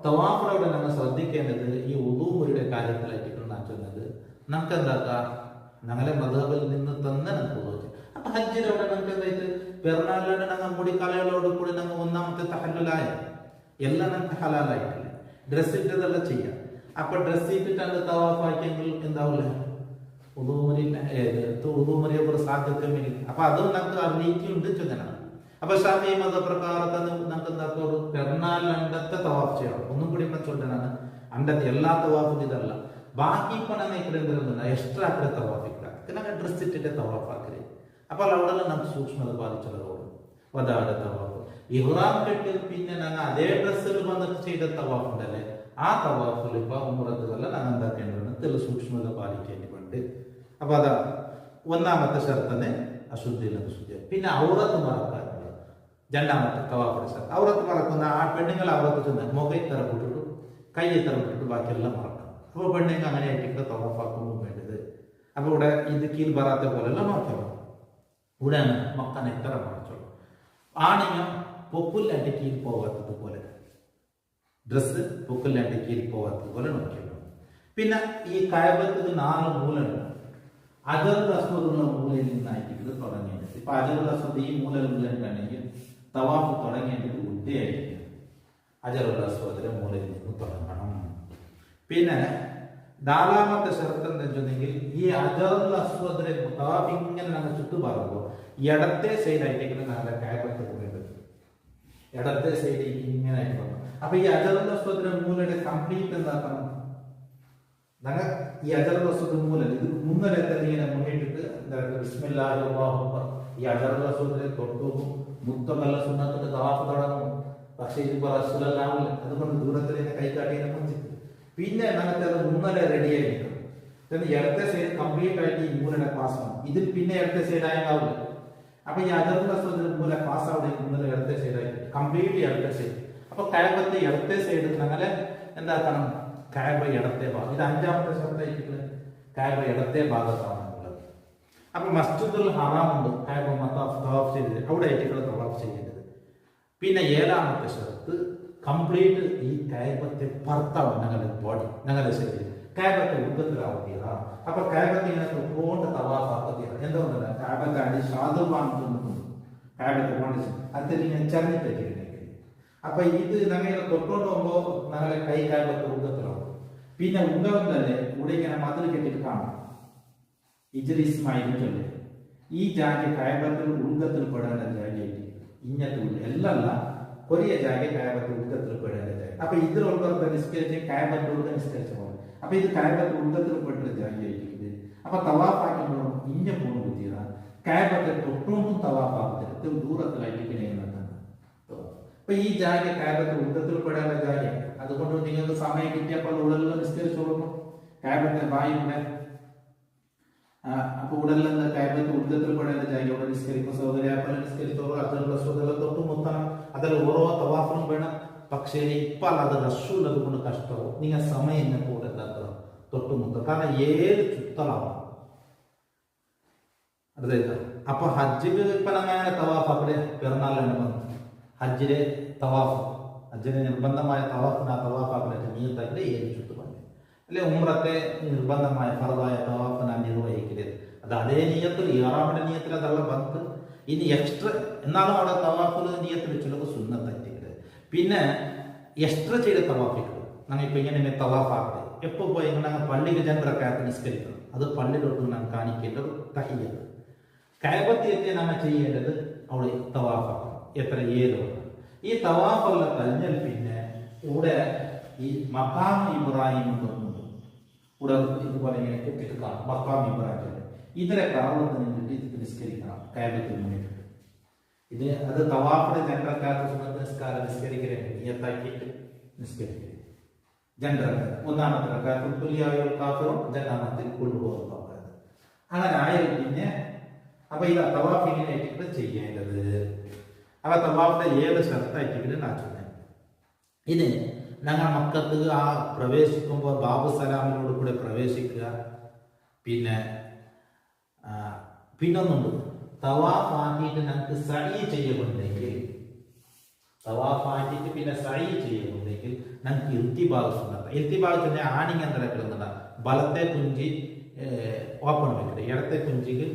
തവാഫിലൂടെ നമ്മൾ ശ്രദ്ധിക്കേണ്ടത് ഈ ഉദൂമുറിയുടെ കാര്യത്തിലായിട്ടാണ് ചൊന്നത്. നമുക്ക് എന്താക്കാം, ഞങ്ങളെ മദ്ഹബിൽ നിന്ന് തന്നെ നമുക്ക് ഉദൂ. അപ്പൊ ഹജ്ജിലൂടെ നമുക്ക് എന്തായിട്ട് പെരുന്നാളിലൂടെ ഞങ്ങൾ മുടി കളകളോട് കൂടി ഞങ്ങൾ ഒന്നാമത്തെ തഹല്ലുലായ എല്ലാം നമുക്ക് ഹലാലായിട്ടില്ല. ഡ്രസ് ഇട്ടതെല്ലാം ചെയ്യാം. അപ്പൊ ഡ്രസ് ഇട്ടിട്ട് തവാഫാക്കിയെങ്കിൽ എന്താവില്ല, ഉദൂമുറിയെ ഒരു സാധ്യതയുമില്ല. അപ്പൊ അതും നമുക്ക് അറിയിക്കുന്നുണ്ട് ചൊന്നാണ്. അപ്പൊ ഷാഫി മതപ്രകാരത്തെ നമുക്ക് എന്താക്കുക, ഒരു പെരുന്നാളിന്റെ തവാഫ് ചെയ്യണം. ഒന്നും കൂടി ചൊല്ലാണ് അണ്ടത്തെ എല്ലാ തവാഫും ഇതല്ല. ബാക്കി ഇപ്പൊ ഞങ്ങൾ ഇവിടെ എന്തിരുന്നില്ല, എക്സ്ട്രാ ആക്കിയ തവാഫിക്ക ഡ്രസ് ഇട്ടിട്ട് തവാഫാക്കല്. അപ്പോൾ അവിടെ നമുക്ക് സൂക്ഷ്മത പാലിച്ചുള്ളതോട് വധാടെ തവാഫ്. ഇഹ്റാം കെട്ടിൽ പിന്നെ ഞങ്ങൾ അതേ ഡ്രസ്സിൽ വന്നിട്ട് ചെയ്ത തവാഫ് ഉണ്ടല്ലേ, ആ തവാഫിൽ ഇപ്പൊ ഉംറത്തുകല്ല ഞങ്ങൾ എന്താക്കേണ്ടത്, തെളിവ് സൂക്ഷ്മത പാലിക്കേണ്ടതുണ്ട്. അപ്പൊ അതാ ഒന്നാമത്തെ ഷർത്തന്നെ അശുദ്ധിയിൽ ശുദ്ധി. പിന്നെ ഔറത്ത് മറക്കാറുണ്ട്. രണ്ടാമത്തെ തവാഫിന്റെ ഷർത്ത് ഔറത്ത് മറക്കുന്ന ആ പെണ്ണുങ്ങൾ ഔറത്ത് ചെന്ന് മുഖം ഇത്തറ വിട്ടിട്ടു കൈ ഇത്തറ വിട്ടിട്ട് ബാക്കിയെല്ലാം മറക്കണം. അപ്പൊ പെണ്ണുങ്ങൾ അങ്ങനെ ആയിട്ട് തവാഫാക്കുമ്പോൾ വേണ്ടത്. അപ്പൊ ഇവിടെ ഇത് കീൽ ബറാത്തെ പോലെല്ല നോക്കണം. ഇവിടെ മക്കനെ എത്ര മറച്ചോളൂ. ആണിങ്ങ പൊക്കുല്ലാണ്ട് കീൽ പോകാത്തത് പോലെ, ഡ്രസ്സ് പൊക്കുല്ലാണ്ട് കീൽ പോകാത്തത് പോലെ നോക്കിയാണ്. പിന്നെ ഈ കഅബത്തിൽ 4 മൂലയുണ്ട്. അജറുൽ അസ്വദുള്ള മൂലയിൽ നിന്നായിട്ട് ഇത് തുടങ്ങേണ്ടത്. ഇപ്പൊ അജറുൽ അസ്വദ് ഈ മൂലയിലുണ്ടെങ്കിൽ തവാഫ് തുടങ്ങേണ്ടത് ഉദ്ദേശിക്കും അജറുൽ അസ്വദിന്റെ മൂലയിൽ നിന്ന് തുടങ്ങണം. പിന്നെ 4ാമത്തെ ഷർത്ത് എന്താ വെച്ചിട്ടുണ്ടെങ്കിൽ ഈ അജറുൽ അസ്വദിനെ തവാഫ് ഇങ്ങനെ നമ്മൾ ചുറ്റു പറയുമ്പോൾ ഇടത്തെ സൈഡായിട്ടേക്ക് നല്ല കഅബത്ത് പോകേണ്ടത്. ഇടത്തെ സൈഡ് ഇങ്ങനെ ആയിട്ട് വന്നു. അപ്പൊ ഈ അജറുൽ അസ്വദിന്റെ മൂലയുടെ കംപ്ലീറ്റ് എന്താക്കണം, ഞങ്ങൾ ഈ അജറുൽ അസ്വദ് മൂലം ഇത് മുന്നേ ഇങ്ങനെ മുന്നിട്ടിട്ട് ബിസ്മില്ലാഹി അല്ലാഹു അക്ബർ ഈ അജറുൽ അസ്വദിനെ തൊട്ടു മുത്തമല്ല സുന്നത്തിന്റെ തവാഫ് തുടങ്ങും. പക്ഷെ ഇതിപ്പോ റസൂലല്ലാഹില്ല, അതുകൊണ്ട് ദൂരത്തിൽ കൈ കാട്ടിയെ മുഞ്ചിട്ട് പിന്നെ ഞങ്ങൾക്ക് അത് മുന്നേ റെഡിയായിരിക്കും. ഇടത്തെ സൈഡ് കംപ്ലീറ്റ് ആയിട്ട് ഈ മൂലയുടെ പാസ് ആണ്. ഇതിൽ പിന്നെ ഇടത്തെ സൈഡ് ആയാവില്ല. അപ്പൊ ഈ അജറുൽ അസ്വദിന്റെ മൂല പാസ് അവിടെ മുന്നേ ഇടത്തെ സൈഡായിട്ട് കംപ്ലീറ്റ് ഇടത്തെ സൈഡ്. അപ്പൊ കഅബത്തെ ഇടത്തെ സൈഡ് ഞങ്ങളെ എന്താക്കണം, കഅബ ഇടത്തെ ഭാഗം. ഇത് 5ാമത്തെ ഷർത്തായിട്ട് കഅബ ഇടത്തെ ഭാഗത്താണ് ഉള്ളത്. അപ്പൊ മസ്ജിദുൽ ഹറാം ഉണ്ട്, കഅബ തവാഫ് ചെയ്തത് അവിടെ ആയിട്ട് തവാഫ് ചെയ്യേണ്ടത്. പിന്നെ 7ാമത്തെ ഷർത്ത് കംപ്ലീറ്റ് ഈ കഅബത്തെ പുറത്താവും ഞങ്ങളുടെ ബോഡി, ഞങ്ങളുടെ ശരീരം. കഅബത്തെ ഉദ്ദത്തിലാവുകയാണ്. അപ്പൊ കഅബത്തെ ഇങ്ങനെ തൊട്ടുകൊണ്ട് തവാഫാക്കുകയാണ്. എന്തുകൊണ്ടല്ല, കഅബത്തെ അടി സാധുവാണ് തോന്നുന്നു. കഅബത്തെ കൊണ്ട് അതിങ്ങനെ ചരിഞ്ഞിട്ടേക്ക്. അപ്പൊ ഇത് ഞങ്ങൾ തൊട്ടുകൊണ്ട് പോകുമ്പോ ഞങ്ങളെ കൈ കഅബത്തെ ഉദ്ദത്തിലാവും. പിന്നെ ഉദ്ദം തന്നെ ഇവിടെ ഇങ്ങനെ മതിൽ കെട്ടിട്ട് കാണും. ഇജ്ലിസ്മായിൽ ചൊല്ലേ ഈ ജാതി കഅബത്തിൽ ഉദ്ദത്തിൽ പെടേണ്ട ജാതിയായിട്ട് ഇങ്ങനത്തെ എല്ലല്ല കൊറിയ ജാതി കഅബത്തിൽ ഉദ്ദത്തിൽ പെടേണ്ട ജാതി. അപ്പൊ ഇതിലുള്ളവർക്ക് നിസ്കരിച്ച് കഅബത്തിൽ ഉദ്ദ നിസ്കരിച്ച പോലെ. അപ്പൊ ഇത് കഅബത്തിൽ ഉദ്ദത്തിൽ പെട്ട ജാതിയായിട്ട്. അപ്പൊ തവാഫാക്കുമ്പോഴും ഇഞ്ഞ പോകുന്ന ബുദ്ധിയാണ് കാബത്തെ തൊട്ടുകൊണ്ടും തവാഫാകത്തില്ല ദൂരത്തിലായിട്ട് അപ്പൊ ഈ ജാഗ കാബത്ത് ഉദ്ധത്തിൽ പെടാനുള്ള ജാഗ. അതുകൊണ്ട് നിങ്ങൾക്ക് സമയം കിട്ടിയപ്പോൾ ഉടലെല്ലാം നിസ്കരിച്ചു കൊടുക്കും. കാബത്തെ ബായിയുടെ അപ്പൊ ഉടലെല്ലാം കാബത്ത് ഉദ്ധത്തിൽ പെടാനുള്ള ജാഗ ഇവിടെ നിസ്കരിക്കും. സൗകര്യാപ്പല നിസ്കരിച്ചോളൂ. അതിലുള്ള സ്വതെല്ലാം തൊട്ട് മുത്തണം. അതിൽ ഓരോ തവാഫിനും വേണം. പക്ഷേ ഇപ്പോൾ അത് റഷുള്ളത് കൊണ്ട് കഷ്ടവും. നിങ്ങൾ സമയം കൂടെ തൊട്ടുമുത്ത. കാരണം ഏത് ചുത്തളാവും അതെ. അപ്പൊ ഹജ്ജിന് ഇപ്പൊ അങ്ങനെ തവാഫ് അവിടെ പിറന്നാളാണ് വന്നത്. ഹജ്ജിലെ തവാഫ്, ഹജ്ജിന് നിർബന്ധമായ തവാഫിന് ആ തവാഫാക്കിട്ട് നീയത്താക്കിട്ട് ഏത് ചുത്ത് പണ്ട് അല്ലെ. ഉംറത്തെ നിർബന്ധമായ ഫർദായ തവാഫിനാ നിർവഹിക്കരുത്. അത് അതേ നീയത്തിൽ ഇഹ്റാമിന്റെ നീയത്തിൽ അതെല്ലാം ബന്ധ്. ഇനി എക്സ്ട്രാ എന്നാലും അവിടെ തവാഫിൽ നീയത്തിൽ വെച്ചുള്ള സുന്നത്തായിട്ട് പിന്നെ എക്സ്ട്രാ ചെയ്ത് തവാഫിക്കുക. ഞങ്ങൾ ഇപ്പൊ ഇങ്ങനെ തവാഫാക്കട്ടെ എപ്പോൾ പോയി ഞങ്ങൾ പള്ളിയിൽ ജനറൊക്കെ നിസ്കരിക്കണം. അത് പള്ളിയിലോട്ട് നാം കാണിക്കേണ്ടത് തഹിയ്യത്ത്. കഅബത്തിൽ എത്തി നമ്മൾ ചെയ്യേണ്ടത് അവിടെ തവാഫാക്കണം. എത്ര ഏത് ഈ തവാഫെല്ലാം കഴിഞ്ഞാൽ പിന്നെ ഇവിടെ ഈ മഖാം ഇബ്രാഹിം തോന്നുന്നു. ഇവിടെ ഇതുപോലെ ഇങ്ങനെ കെട്ടിട്ട് കാണും മഖാം ഇബ്രാഹിം. ഇതിനെ കറവത്ത് നിന്നിട്ട് ഇത് നിസ്കരിക്കണം കഅബത്തിൽ മുന്നിട്ട്. ഇത് അത് തവാഫിന്റെ ജനറക്കാത്ത സുന്നത്ത് നിസ്കാരം നിസ്കരിക്കലേ നിയത്താക്കിയിട്ട് നിസ്കരിക്കരുത്. ജനറൽ ഒന്നാമത്തെ റക്അത്തിൽ തുല്യായ കാഫിറും രണ്ടാമത്തിൽ കൊണ്ടുപോകും. അങ്ങനെ ആയാലും പിന്നെ അപ്പൊ ഇത് തവാഫ് ഇങ്ങനെയായിട്ട് ചെയ്യേണ്ടത്. അപ്പൊ തവാഫിന്റെ ഏത് ഷർത്തായിട്ട് നാച്ചുന്നത് ഇത് ഞങ്ങൾ മക്കൾക്ക് ആ പ്രവേശിക്കുമ്പോൾ ബാബു സലാമിനോട് കൂടെ പ്രവേശിക്കുക. പിന്നൊന്നുണ്ട് തവാഫ് ആക്കിയിട്ട് ഞങ്ങൾക്ക് സഈ ചെയ്യുന്നുണ്ടെങ്കിൽ തവാഫ് ആക്കിയിട്ട് പിന്നെ സഈ ചെയ്യുന്നുണ്ടെങ്കിൽ ഞങ്ങൾക്ക് ഇർത്തിബാഗ് സുന്നത്ത്. ഇർത്തിബാഗ് തന്നെ ആണിങ്ങ നിരക്കിലുന്നുണ്ട്. ബലത്തെ കുഞ്ചി ഓപ്പൺ വെക്കരുത്. ഇടത്തെ കുഞ്ചിക്ക്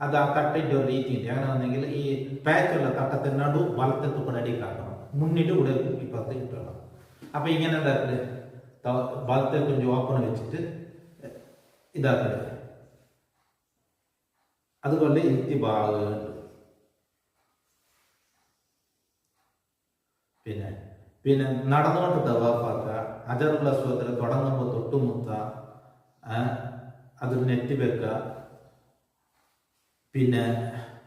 അത് ആ തട്ടിൻ്റെ ഒരു രീതിയുണ്ട്. അങ്ങനെ വന്നെങ്കിൽ ഈ പാച്ചുള്ള തട്ടത്തെ നടു വലത്തെ തുപ്പടെ അടിക്കാക്കണം. മുന്നിട്ട് ഇവിടെ ഇപ്പുറത്ത് ഇട്ടണം. അപ്പൊ ഇങ്ങനെ എന്താക്കല് വലത്തെ കുഞ്ചി ഓപ്പൺ വെച്ചിട്ട് ഇതാക്കല്. അതുപോലെ ഇർത്തിബാഗ്. പിന്നെ നടന്നുകൊണ്ട് തവാഫാക്ക. അജറുൽ അസ്വദിൽ തുടങ്ങുമ്പോൾ തൊട്ടുമുത്ത അത് നെറ്റ് വെക്കുക. പിന്നെ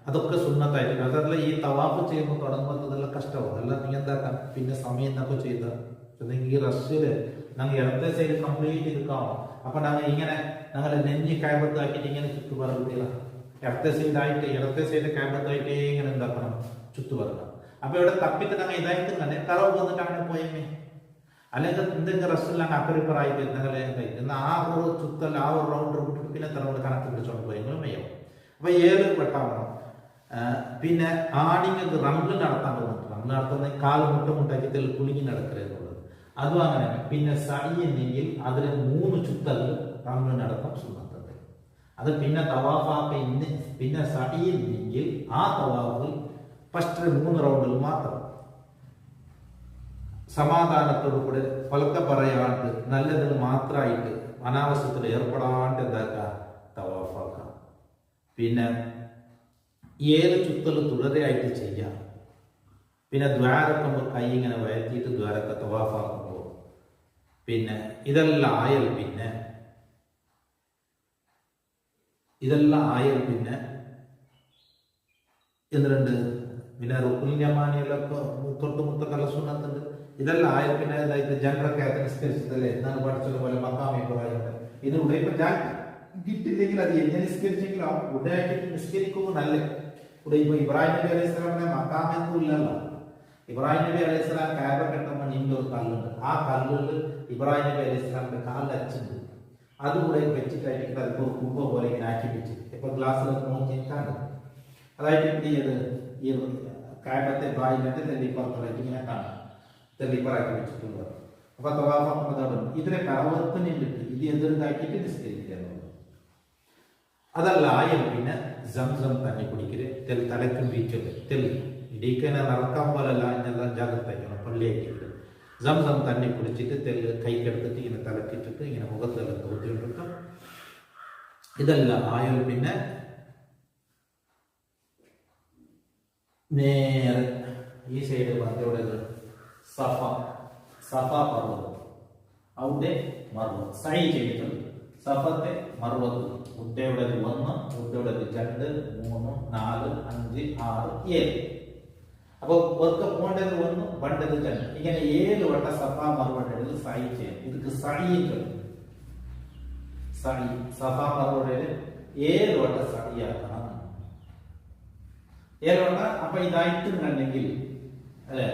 അതൊക്കെ സുന്നത്തായിട്ട് അതല്ല ഈ തവാഫ് ചെയ്യുമ്പോൾ തുടങ്ങുമ്പോൾ അതെല്ലാം കഷ്ടമാണ്. അതെല്ലാം നീ എന്താക്കാം പിന്നെ സമയം എന്നൊക്കെ ചെയ്ത ഈ റഷില് ഞങ്ങൾ ഇടത്തെ സൈഡ് കംപ്ലീറ്റ് എടുക്കാമോ. അപ്പൊ ഞങ്ങൾ ഇങ്ങനെ ഞങ്ങൾ നെഞ്ഞി കാബത്താക്കിയിട്ട് ഇങ്ങനെ ചുറ്റുപറകില്ല. ഇടത്തെ സൈഡ് കാബത്തായിട്ട് ഇങ്ങനെ എന്താക്കണം ചുറ്റുപറക. അപ്പൊ ഇവിടെ തപ്പിട്ട് ഞങ്ങൾ ഇതായിട്ട് തന്നെ തറവ് വന്നിട്ട് അങ്ങനെ പോയേ. അല്ലെങ്കിൽ എന്തെങ്കിലും റസ്റ്റിലാണ് അക്കറിപ്പറായിട്ട് ഞങ്ങളെ എന്നാൽ ആ ഒരു ചുത്തല്ല ആ ഒരു റൗണ്ട് വിട്ടിട്ട് പിന്നെ തറവോട് കണക്ക് പിടിച്ചോണ്ട് പോയെങ്കിലും മെയ്യോ. അപ്പൊ ഏത് വെട്ടാവണം. പിന്നെ ആണിങ്ങൾക്ക് റംല് നടത്താൻ തോന്നിട്ട് റംല് നടത്തുന്ന കാല് മുട്ടാക്കി കുലുങ്ങി നടക്കരുതെന്നുള്ളത് അതും അങ്ങനെ. പിന്നെ സഈ എന്നെങ്കിൽ അതിന് 3 ചുത്തൽ റംല് നടത്താൻ സുന്നത്തുണ്ട്. അത് പിന്നെ തവാഫാക്ക പിന്നെ സഈ എന്നെങ്കിൽ ആ തവാഫിൽ ഫസ്റ്റ് 3 റൗണ്ടിൽ മാത്രം സമാധാനത്തോടു കൂടെ പലക്കെ പറയാണ്ട് നല്ലതിന് മാത്രമായിട്ട് അനാവശ്യത്തിൽ ഏർപ്പെടാണ്ട് എന്താക്കുക തവാഫാക്കാം. പിന്നെ ഏത് ചുത്തലും തുടരെയായിട്ട് ചെയ്യാം. പിന്നെ ദ്വാരക്കുമ്പോൾ കൈ ഇങ്ങനെ വയറ്റിയിട്ട് ദ്വാരക്ക തവാഫാക്കുമ്പോൾ പിന്നെ ഇതെല്ലാം ആയാൽ പിന്നെ എന്തുണ്ട് പിന്നെ റുക്കുൽ യമാനിയിലൊക്കെ തൊട്ടുമുത്തക്കല്ല സുന്നത്തുണ്ട്. ഇതെല്ലാം ആയാൽ പിന്നെ ഇതായിട്ട് ജനറൊക്കെ നിസ്കരിച്ചതല്ലേ എന്നാണ് പഠിച്ചതുപോലെ മക്കാമി പറയുന്നത്. ഇത് ഇവിടെ ഇപ്പൊ ഞാൻ കിട്ടില്ലെങ്കിൽ അത് എന്നെ നിസ്കരിച്ചെങ്കിൽ ആ ഉടയായിട്ട് നിസ്കരിക്കുമ്പോൾ നല്ല. ഇവിടെ ഇപ്പൊ ഇബ്രാഹിം നബി അലൈഹി സ്വലാമിന്റെ മക്കാമൊന്നും ഇല്ലല്ലോ. ഇബ്രാഹിം നബി അലൈഹി സ്വലാം കാബ കെട്ടുമ്പോൾ നിന്റെ ഒരു കല്ലുണ്ട്. ആ കല്ലുണ്ട് ഇബ്രാഹിം നബി അലൈഹി സ്വലാമിന്റെ കാലിൽ അച്ചുണ്ട്. അതുകൂടെ വെച്ചിട്ടായിട്ട് അതിപ്പോ കുമ്പ പോലെ ഇങ്ങനെ ആക്കി വെച്ച് ഇപ്പൊ ഗ്ലാസ്സിലൊക്കെ നോക്കി കാണും. അതായിട്ട് എന്ത് ചെയ്ത് ഈ കാബത്തെ ബായിലിട്ട് തെല്ലിപ്പുറത്തായിട്ട് ഇങ്ങനെ കാണാം. തെല്ലിപ്പറാക്കി വെച്ചിട്ടുള്ളത്. അപ്പൊ തവാഫാക്കുമ്പോൾ ഇതിനെ കറവത്തിനിട്ട് ഇത് എന്തൊരുണ്ടാക്കിയിട്ട് നിസ്കരിക്കുക എന്നുള്ളത്. അതല്ല ആയാൽ പിന്നെ സംസം തന്നെ കുടിക്കല് തലക്കും വീച്ചല് ഇടീക്കനെ നടക്കാൻ പോലല്ല എന്നെല്ലാം ജാഗ്രതയ്ക്കണം. പള്ളിയാക്കിയിട്ട് സംസം തന്നെ കുടിച്ചിട്ട് കൈക്കെടുത്തിട്ട് ഇങ്ങനെ തലക്കിട്ടിട്ട് ഇങ്ങനെ മുഖത്തെല്ലാം തോത്തിക്കൊണ്ടിട്ട് ഇതെല്ലാം ആയാൽ പിന്നെ നേരെ ഈ സൈഡ് വന്നവിടെ സഫ പർവ്വതം അവിടെ മർവത്ത് സൈ ചെയ്തിട്ടുണ്ട്. സഫത്തെ മർവത്ത് മുട്ടയുടെ 1, മുട്ടയുടെ 2, 3, 4, 5, 6, 7. അപ്പൊ ഒർക്ക് പോകേണ്ടത് 1, വേണ്ടത് 2. ഇങ്ങനെ 7 വട്ട സഫാ മറുപടിയിൽ സൈ ചെയ്യണം. ഇതൊക്കെ സഫാ മറുപടിയിൽ 7 വട്ട സഹിയാക്കണം. 7 വട്ട. അപ്പൊ ഇതായിട്ടുണ്ടെങ്കിൽ അല്ലെ,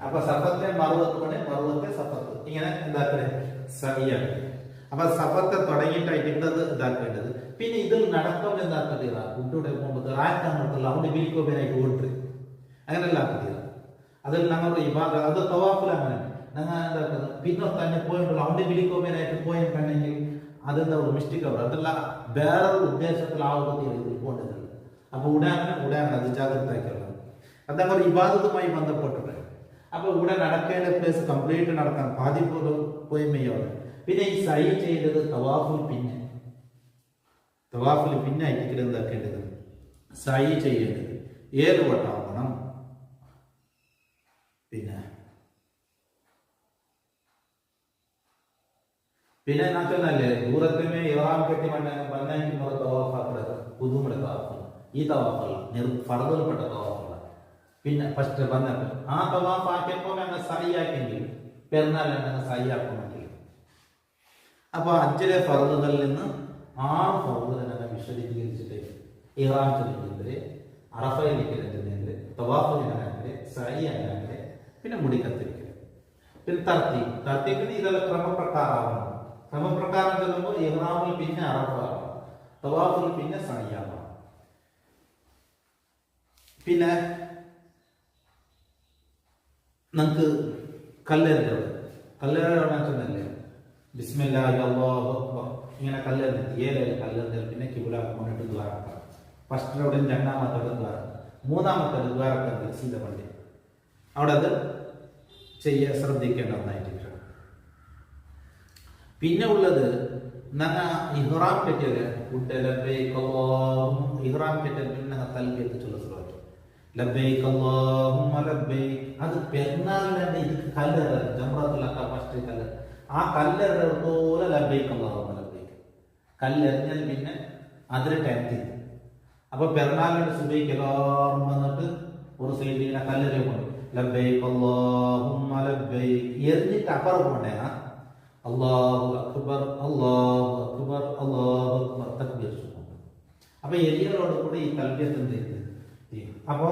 അപ്പൊ സഫത്തെ മറുപത്തെ സഫത്ത് ഇങ്ങനെ എന്താക്കണേ സഹിയാക്കി. അപ്പൊ സഫത്തെ തുടങ്ങിയിട്ടായിട്ട് ഇവിടെ ഇതാക്കേണ്ടത്. പിന്നെ ഇതിൽ നടക്കുമ്പോൾ എന്താക്കേണ്ടത് കുട്ടിയുടെ പോകുമ്പോൾ ആക്കാൻ നടത്തില്ല അവിടെ ബിൽക്കോബേനായിട്ട് ഓടിട്ട് അങ്ങനെയല്ല ആക്കില്ല. അതിൽ ഞങ്ങളുടെ ഇബാദ അത് തവാഫിൽ അങ്ങനെ ഞങ്ങൾ എന്താക്കുന്നത് പിന്നെ തന്നെ പോയിട്ടുള്ള അവിടെ ബിൽക്കോബേനായിട്ട് പോയിട്ടുണ്ടെങ്കിൽ അതെന്താ ഒരു മിസ്റ്റേക്ക് ആവും. അതല്ല വേറൊരു ഉദ്ദേശത്തിൽ ആ ഒരു ഇതിൽ പോകേണ്ടത്. അപ്പൊ ഉടനെ അത് ജാഗ്രതയ്ക്കുള്ളത് അതങ്ങനെ ഒരു ഇബാദത്തുമായി ബന്ധപ്പെട്ടിട്ട്. അപ്പൊ ഇവിടെ നടക്കേണ്ട പ്ലേസ് കംപ്ലീറ്റ് നടത്താൻ പാതി പോയി മെയ്യാണ്. പിന്നെ ഈ സൈ ചെയ്തത് തവാഫിൽ പിന്നെ ആയിട്ട് എന്താക്കേണ്ടത് സൈ ചെയ്യേണ്ടത് 7 വട്ടാവണം. പിന്നെ നാട്ടല്ലേ ദൂരത്തിനെ ഇറാം കെട്ടി മണ്ണാക്കി തവാഫാക്കുന്നത് പുതുമയുടെ തവാഫല്ല. ഈ തവാഫല്ല ഫർദൽപ്പെട്ട തവാഫല്ല. പിന്നെ ഫസ്റ്റ് വന്നപ്പോൾ ആ തവാഫ് ആക്കിയപ്പോൾ ഞങ്ങൾ സഹിയാക്കെങ്കിൽ പെരുന്നാൾ ഞങ്ങൾ സഹിയാക്കുമെങ്കിൽ അപ്പൊ അജ്ജിലെ ഫർദുകളിൽ നിന്ന് 6 ഫർദുകൾ ഞങ്ങൾ വിശദീകരിച്ചിട്ട് ഇറാം ചെല്ലുന്നതില്, അറഫയിലേക്ക് തവാഫ് ചെയ്യാനായിട്ട്, സഹി ചെയ്യാനായിട്ട്, പിന്നെ മുടി കത്തിരിക്കൽ, പിന്നെ തർത്തീപ്പിന് ഇതെല്ലാം ക്രമപ്രകാരമാണ്. ക്രമപ്രകാരം ചെല്ലുമ്പോൾ ഇഹ്റാമിൽ പിന്നെ അറഫാണ്, തവാഫിൽ പിന്നെ സഹിയാണ്. പിന്നെ നമുക്ക് കല്ലേറല്ലേ ബിസ്മില്ലാഹി അല്ലാഹു അക്ബർ ഇങ്ങനെ കല്ലെറിഞ്ഞ് പിന്നെ കിബില കൊണ്ടിട്ട് ദ്വാരക്കാം. ഫസ്റ്റ് അവിടെ 2ാമത്തെ ദ്വാരം, 3ാമത്തെ ദ്വാരക്കൽ സീത പള്ളി അവിടെ അത് ശ്രദ്ധിക്കേണ്ട ഒന്നായിട്ട്. പിന്നെ ഉള്ളത് ഇഹ്റാം കെട്ടിയത് ഇഹ്റാം കെട്ടിയത് പിന്നെ തൽബിയത്ത് ചൊല്ലുക. ലബ്ബൈക് അല്ലാഹുമ്മ ലബ്ബൈക് അത് പെരുന്നാളിന്റെ ഇത് കല്ലെറിയ ജംറത്തുലൊക്കെ ഫസ്റ്റ് കല്ല് ആ കല്ലെറിയ പോലെ ലബ്ബൈക് അല്ലാഹുമ്മ ലബ്ബൈക് കല്ലെറിഞ്ഞാൽ പിന്നെ അതിന് ടൈം തിരിക്കും. അപ്പൊ പെരുന്നാളിന്റെ സുബൈക്ക് എല്ലാവരും വന്നിട്ട് ഒരു സൈഡിൽ ഇങ്ങനെ കല്ലെറിയ കൊണ്ട് ലബ്ബൈക് അല്ലാഹുമ്മ ലബ്ബൈക് എറിഞ്ഞിട്ട് അപ്പുറം പോണ്ടേ അല്ലാഹു അക്ബർ അല്ലാഹു അക്ബർ അല്ലാഹു അക്ബർ തക്ബീർ. അപ്പൊ എരിയലോട് കൂടി ഈ തൽബിയത്ത് എന്ത് ചെയ്ത് അപ്പോ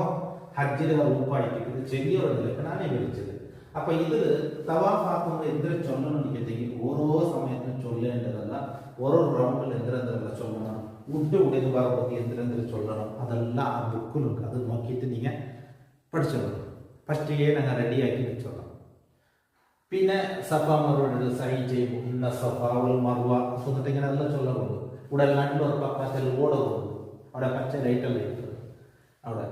ഹജ്ജിലെ റൂപ്പായിട്ട് ചെറിയൊരിടത്തിലേക്കാണ് വിളിച്ചത്. അപ്പൊ ഇത് തവാഫാക്കുമ്പോൾ എന്തിനെ ചൊല്ലണമെന്നുണ്ടെങ്കിൽ ഓരോ സമയത്തും ചൊല്ലേണ്ടതല്ല, ഓരോ റൗണ്ടിൽ എന്തിനെന്തെല്ലാം ചൊല്ലണം, ഉടനെ ഭാഗത്ത് എന്തിനെന്തെങ്കിലും ചൊല്ലണം, അതെല്ലാം ആ ബുക്കിലുണ്ട്. അത് നോക്കിയിട്ട് നിങ്ങൾ പഠിച്ചോളൂ. ഫസ്റ്റ് ഞങ്ങൾ റെഡിയാക്കി വെച്ചോളാം. പിന്നെ സഫ മറുപടി സഹി ചെയ്യുമ്പോൾ ഇന്ന സഫാവുൽ മർവ എന്നിട്ട് ഇങ്ങനെ എല്ലാം ചൊല്ലുള്ളൂ. ഇവിടെ രണ്ടൊരു പക്കത്തിൽ ഓടെ പോകും, അവിടെ പച്ച ലൈറ്റെല്ലാം ഇട്ടത് അവിടെ.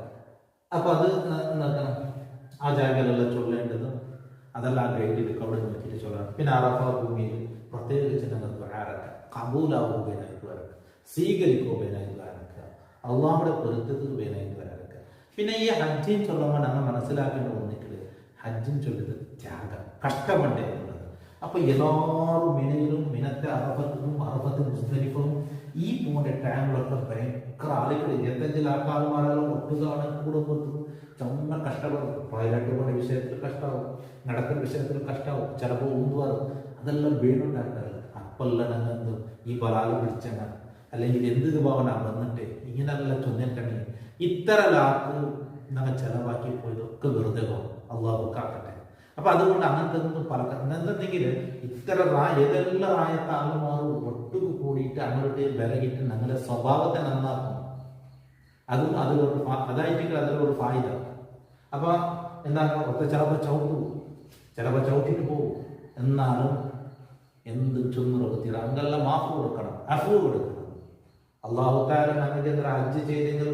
അപ്പൊ അത് എന്താക്കണം ആ ജാഗയിലെല്ലാം ചൊല്ലേണ്ടത് അതെല്ലാം ഗൈഡിൽ അവിടെ നോക്കിയിട്ട് ചൊല്ലണം. പിന്നെ അറഫ ഭൂമിയിൽ പ്രത്യേകിച്ച് ഞങ്ങൾക്ക് കബൂലാവുകയായിട്ട് വരക്കുക, സ്വീകരിക്കുകയായിട്ട് വരക്കുക, അള്ളാഹുടെ പൊരുത്തത്തിലുകയായിട്ട് വരക്കുക. പിന്നെ ഈ ഹജ്ജിൻ ചൊല്ലുമ്പോൾ ഞങ്ങൾ മനസ്സിലാക്കേണ്ട ഒന്നിട്ട് ഹജ്ജിൻ ചൊല്ലുന്നത് ത്യാഗം, കഷ്ടപ്പെടേ ഉള്ളത്. അപ്പൊ എല്ലാവരും മിനത്തെ അറഫത്തും മുസ്തലിഫും ഈ പോകേണ്ട ടൈമിലൊക്കെ ഭയങ്കര ആളുകൾ 25 ആൾക്കാരുമാരെല്ലാം ഒട്ടുകാണ് കുടുംബത്തും ചുമ കഷ്ടപ്പെടും. ടോയ്ലറ്റ് പോകേണ്ട വിഷയത്തിൽ കഷ്ടമാവും, നടക്കുന്ന വിഷയത്തിൽ കഷ്ടമാവും, ചിലപ്പോൾ ഊന്തുവാറും അതെല്ലാം വീണുണ്ടാക്കാറ്. അപ്പെല്ലാം ഞങ്ങൾ ഈ ബലാല് പിടിച്ചങ്ങ അല്ലെങ്കിൽ എന്ത് ഭാവന വന്നിട്ട് ഇങ്ങനെല്ലാം ചൊന്നിട്ടുണ്ടെങ്കിൽ ഇത്ര ലാക്ക് ഞങ്ങൾ ചെലവാക്കി പോയതൊക്കെ വെറുതെ പോകും. അള്ളാഹു കാക്കട്ടെ. അപ്പൊ അതുകൊണ്ട് അങ്ങനത്തെ ഒന്നും എന്തെങ്കിൽ ഇത്ര ഏതെല്ലാം ആയത്ത ആളുമാർ ഒട്ടുക കൂടിയിട്ട് അങ്ങോട്ട് വിലകിട്ട് ഞങ്ങളുടെ സ്വഭാവത്തെ നന്നാക്കും. അതും അതിലൊരു അതായിട്ട് അതിലൊരു ഫായിദ. അപ്പൊ എന്താ ചിലപ്പോൾ ചവിട്ടിട്ട് പോകും. എന്നാലും എന്ത് ചൊന്നുറത്തില്ല അങ്ങെല്ലാം മാഫ് കൊടുക്കണം, അഫു കൊടുക്കണം. അള്ളാഹു താല ഞങ്ങൾക്ക് ഹജ്ജ് ചെയ്തെങ്കിൽ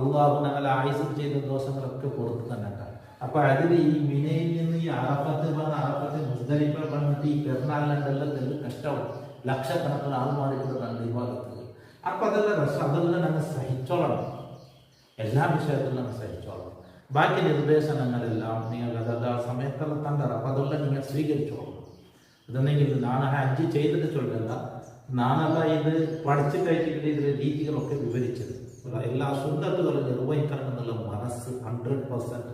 അള്ളാഹു ഞങ്ങളെ ആയുസ് ചെയ്ത ദോഷങ്ങളൊക്കെ പുറത്ത് തന്നെ ഉണ്ടാകും. അപ്പൊ അതിൽ ഈ മിനയിൽ നിന്ന് ഈ അറഫത്ത് മുസ്ദലിഫ വന്നിട്ട് ഈ പെരുന്നാളിനെല്ലാം കഷ്ടവും ലക്ഷക്കണക്കിന് ആൾമാരിട്ട് കണ്ട് ഈ ഭാഗത്ത്. അപ്പൊ അതെല്ലാം ഞങ്ങൾ സഹിച്ചോളണം, എല്ലാ വിഷയത്തിലും ഞങ്ങൾ സഹിച്ചോളണം. ബാക്കി നിർദ്ദേശങ്ങളെല്ലാം നിങ്ങൾ അതെല്ലാം സമയത്തെല്ലാം തണ്ടറ. അപ്പൊ അതെല്ലാം നിങ്ങൾ സ്വീകരിച്ചോളണം. ഇതെന്നെങ്കിൽ നാളെ ഹജ്ജ് ചെയ്തിട്ട് ചൊല്ലല്ല, നാനല്ല ഇത് പഠിച്ചിട്ടായിട്ട് ഇതിലെ രീതികളൊക്കെ വിവരിച്ചത്. എല്ലാ സുന്നത്തുകളും നിർവഹിക്കണം എന്നുള്ള മനസ്സ് 100%,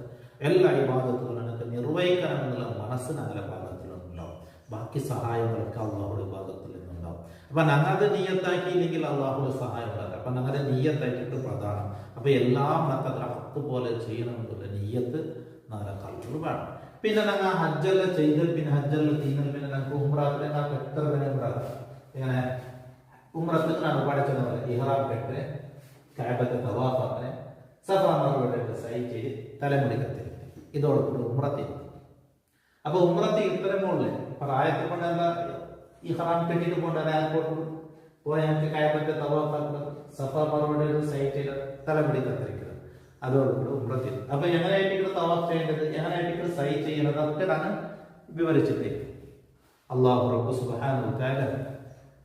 എല്ലാ ഇബാദത്തുകളും എനിക്ക് നിർവഹിക്കണം എന്നുള്ള മനസ്സ് ഞങ്ങളുടെ ഭാഗത്തിൽ നിന്നുണ്ടാവും. ബാക്കി സഹായങ്ങളൊക്കെ അള്ളാഹുടെ ഭാഗത്തിൽ നിന്നുണ്ടാവും. അപ്പൊ ഞങ്ങളുടെ നീയത്താക്കിയില്ലെങ്കിൽ അള്ളാഹുടെ സഹായം ഉണ്ടാവില്ല. അപ്പൊ ഞങ്ങളുടെ നീയത്താക്കിയിട്ട് പ്രധാനം. അപ്പൊ എല്ലാം നമുക്ക് ഹത്ത് പോലെ ചെയ്യണമെന്നുള്ള നീയത്ത് ഞങ്ങളുടെ കൽവിൽ വേണം. പിന്നെ ഞങ്ങൾ ഹജ്ജെല്ലാം ചെയ്തൽ പിന്നെ ഹജ്ജെല്ലാം തീർന്നാൽ പിന്നെ ഞങ്ങൾക്ക് ഉംറത്തിൽ ഞങ്ങൾക്ക് എത്ര ദിനം ഇങ്ങനെ ഉംറത്തിൽ ನಾನು പഠിച്ചത് പോലെ ഇഹ്റാം കെട്ട്, കഅബത്തെ തവാഫ്, സഫാ മർവയുടെ സൈ ചെയ്ത് തലമുടി കത്തിരിക്കും. ഇതോടുകൂടി ഉംറത്തിൽ. അപ്പൊ ഉംറത്തിൽ ഇത്രയും മുകളിൽ പ്രായത്തിൽ കൊണ്ടല്ല ഇഹ്റാം കെട്ടിട്ട് കൊണ്ടുവരാൻ എയർപോർട്ടിൽ പോയി ഞങ്ങൾക്ക് കഅബത്തെ തവാഫ്, സഫാ മർവയുടെ സൈ ചെയ്ത് തലമുടി കത്തിരിക്കുന്നത്. അതോടുകൂടി ഉംറത്തിൽ. അപ്പൊ എങ്ങനെയായിട്ട് തവാഫ് ചെയ്യേണ്ടത്, എങ്ങനെയായിട്ട് സൈ ചെയ്യുന്നത്, അതൊക്കെ ഞാൻ വിവരിച്ചിട്ടേ. അല്ലാഹു റബ്ബ് സുബ്ഹാനഹു വ തആല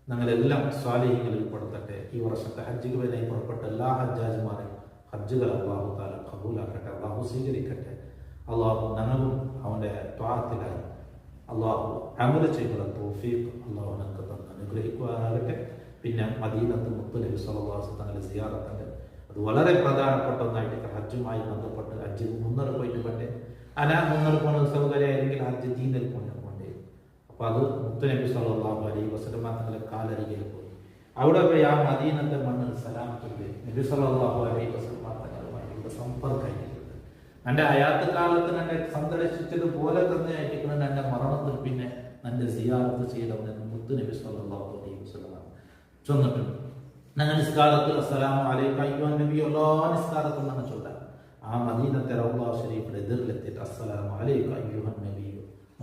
ഞങ്ങളെല്ലാം സ്വാലിഹ്യങ്ങളിൽ പെടുത്തട്ടെ. ഈ വർഷത്തെ ഹജ്ജിന് വരെ പുറപ്പെട്ട എല്ലാ ഹജ്ജാജിമാരെയും ഹജ്ജുകൾ അല്ലാഹു തആല ഖബൂലാക്കട്ടെ, അല്ലാഹു സ്വീകരിക്കട്ടെ. അല്ലാഹു ഞങ്ങളും അവന്റെ ത്വാഅത്തിലായി അല്ലാഹു അമൽ ചെയ്യാനുള്ള തൗഫീഖ് അല്ലാഹു ഞങ്ങൾക്ക് തന്ന് അനുഗ്രഹിക്കുവാനാകട്ടെ. പിന്നെ മദീനത്ത് മുത്ത് നബി സ്വല്ലല്ലാഹു അലൈഹി വസല്ലം തങ്ങളുടെ സിയാറത്തുണ്ട്. അത് വളരെ പ്രധാനപ്പെട്ട ഒന്നായിട്ട് ഹജ്ജുമായി ബന്ധപ്പെട്ട് ഹജ്ജ് മുന്നേറി പോയിട്ട് പറ്റേ മുന്നേറി പോകുന്ന സൗകര്യമായിരുന്നെങ്കിൽ ഹജ്ജ് ദീനിൽ പോകേണ്ടി. അപ്പൊ അത് മുത്ത് നബി സ്വല്ലല്ലാഹു അലൈഹി വസല്ലം തങ്ങളുടെ കാലരികിൽ പോയി അവിടെ പോയി ആ മദീനത്തെ മണ്ണിൽ സലാം ചൊല്ലി നബി സ്വല്ലല്ലാഹു അലൈഹി വസല്ലം തങ്ങളുടെ സമ്പർക്കമായിട്ടുണ്ട്. എൻ്റെ ഹയാത്ത് കാലത്ത് എന്നെ സന്ദർശിച്ചതുപോലെ തന്നെ ആയിരിക്കണം എൻ്റെ മരണത്തിൽ പിന്നെ എൻ്റെ സിയാറത്ത് ചെയ്തവനെന്ന് മുത്ത് നബി സ്വല്ലല്ലാഹു അലൈഹി വസല്ലം ചൊന്നിട്ടുണ്ട്. ഞങ്ങൾ നിസ്കാരത്തിൽ അസ്സലാമു അലൈക അയ്യുഹൻ നബി, എല്ലാ നിസ്കാരത്തും ഞങ്ങൾ ചൊല്ലാം. ആ മദീനത്തെ റൗള ശരീഫിന്റെ എതിരിലെത്തിയിട്ട് അസ്സലാമു അലൈക അയ്യുഹൻ നബി,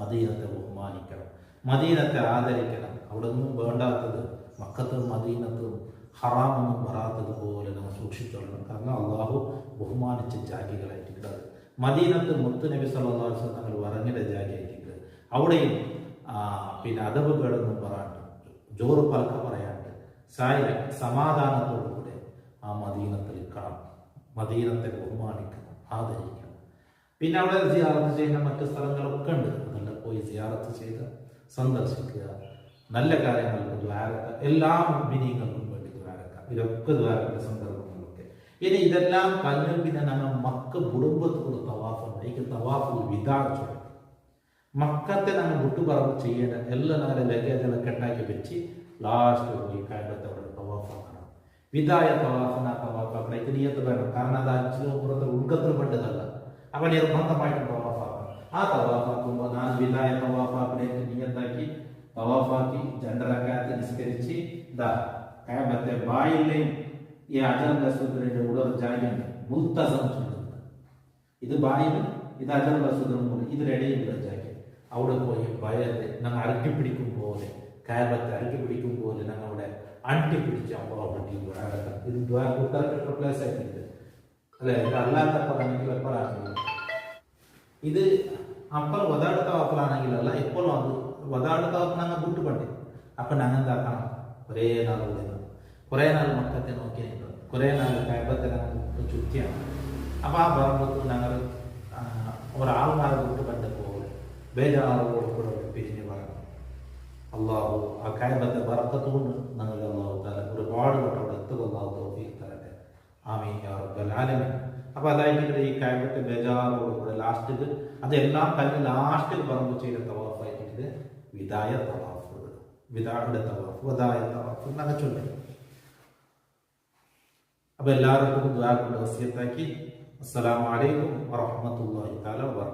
മദീനത്തെ ബഹുമാനിക്കണം, മദീനത്തെ ആദരിക്കണം. അവിടെ ഒന്നും വേണ്ടാത്തത് മക്കത്തും മദീനത്തും ഹറാമൊന്നും വരാത്തത് പോലെ നമ്മൾ സൂക്ഷിച്ചോളണം. കാരണം അള്ളാഹു ബഹുമാനിച്ച ജാഗികളായിട്ടുണ്ട്. മദീനത്ത് മുത്ത് നബി സല്ലല്ലാഹു അലൈഹി വസല്ലം തങ്ങൾ വറങ്ങിയ ജാഗയായിട്ടുണ്ട്. അവിടെയും പിന്നെ അദബുകളൊന്നും പറയാണ്ട്, ജോറ് പലക്ക പറയാണ്ട്, സമാധാനത്തോടുകൂടെ ആ മദീനത്തിൽ കാണാം, മദീനത്തെ ബഹുമാനിക്കണം, ആദരിക്കണം. പിന്നെ അവിടെ സിയാറത്ത് ചെയ്യുന്ന മറ്റു സ്ഥലങ്ങളൊക്കെ ഉണ്ട്. അതെല്ലാം പോയി സിയാറത്ത് ചെയ്ത് സന്ദർശിക്കുക, നല്ല കാര്യങ്ങൾക്ക് ദ്വാരക്ക, എല്ലാ മുഅ്മിനീങ്ങൾക്കും വേണ്ടി ദ്വാരക്ക. ഇതൊക്കെ ദ്വാരക്കുന്ന സന്ദർഭങ്ങളൊക്കെ. ഇനി ഇതെല്ലാം കഴിഞ്ഞ പിന്നെ ഞങ്ങൾ മക്ക കുടുംബത്തിലുള്ള തവാഫുണ്ട്. എനിക്ക് തവാഫുൽ വിദാ ചൊല്ലും. മക്കത്തെ ഞങ്ങൾ വിട്ടുപറവ് ചെയ്യേണ്ട എല്ലാ ഞങ്ങളുടെ ലഗേജെല്ലാം കെട്ടാക്കി വെച്ച് ലാസ്റ്റ് പോയി കഅബത്തോടെ തവാഫാക്കണം. വിദായ തവാഫിന തവാഫാക്കണം. ഇത് നിയത്ത് വേണം. കാരണം അത് അഞ്ചിലും പുറത്ത് ഉൾക്കത്തിൽ പെട്ടതല്ല. അവ നിർബന്ധമായിട്ട് തവാഫാക്കണം. ആ തവാഫാക്കുമ്പോൾ ഞാൻ വിദായ തവാഫാക്കിലേക്ക് നിയത്താക്കി തവാഫാക്കി 2 റക്അത്ത് നിസ്കരിച്ച് ഇതാ കഅബത്തെ ബായിലെയും ഈ അജർ അസ്വദിന്റെ ഉടർ ജാഗിയുണ്ട് മുൽത്തസം ചൊല്ലുന്നത്. ഇത് ബായിലും ഇത് അജർ അസ്വദിനും കൂടി ഇതിനിടയിലുള്ള ജാഗി. അവിടെ പോയി ഭയത്തെ ഞങ്ങൾ അരക്കിപ്പിടിക്കും പോലെ, കഅബത്തെ അരക്കിപ്പിടിക്കും പോലെ ഞങ്ങൾ അവിടെ അണ്ടിപ്പിടിച്ച് ഇത് കൂട്ടുകാർക്ക് പ്ലേസ് ആയിട്ടുണ്ട് അല്ലെ. ഇത് അല്ലാത്തപ്പോഴാണെങ്കിൽ എപ്പോഴാണെങ്കിൽ ഇത് അപ്പുറം വതാടുത്ത വാപ്പലാണെങ്കിലല്ല, എപ്പോഴും അത് വതാടുത്ത വാപ്പ ഞങ്ങൾ കൂട്ടുപണ്ടി. അപ്പൊ ഞങ്ങൾ എന്താക്കണം, കുറേ നാൾ ഓടുന്നത്, കുറേ നാൾ മക്കത്തെ നോക്കി നിൽക്കുന്നത്, കുറേ നാൾ കഅബത്തെ ഞങ്ങൾ ചുറ്റിയാണ്. അപ്പൊ ആ പറമ്പത്ത് ഞങ്ങൾ ഒരാൾമാരെ കൂട്ടുപണ്ട് പോലെ ബേജാറോട് കൂടെ പിരിഞ്ഞ് പറഞ്ഞു. അള്ളാഹു ആ കഅബത്തെ ബറക്കത്തുകൊണ്ട് ഞങ്ങൾ അള്ളാഹു തആല ഒരുപാട് വട്ടം അവിടെ എത്തുക അള്ളാഹു തൗഫീഖ് തരട്ടെ. ആമീൻ യാ റബ്ബൽ ആലമീൻ. അപ്പൊ അതായിട്ട് ഈ കഅബത്തെ ബേജാറോട് കൂടെ ലാസ്റ്റ് അതെല്ലാം കഴിഞ്ഞ് ലാസ്റ്റിൽ പറമ്പ് ചെയ്ത തവാഫായിട്ട് വിദായ തവാഫ്, വിദായുടെ തവാഫ്, വദായ തവാഫ് എന്നൊക്കെ ചൊല്ലി. അപ്പൊ എല്ലാവർക്കും ദുആ കൊണ്ട് വസിയത്താക്കി. അസ്സലാമു അലൈക്കും വറഹ്മത്തുള്ളാഹി തആല വബറകാതുഹു.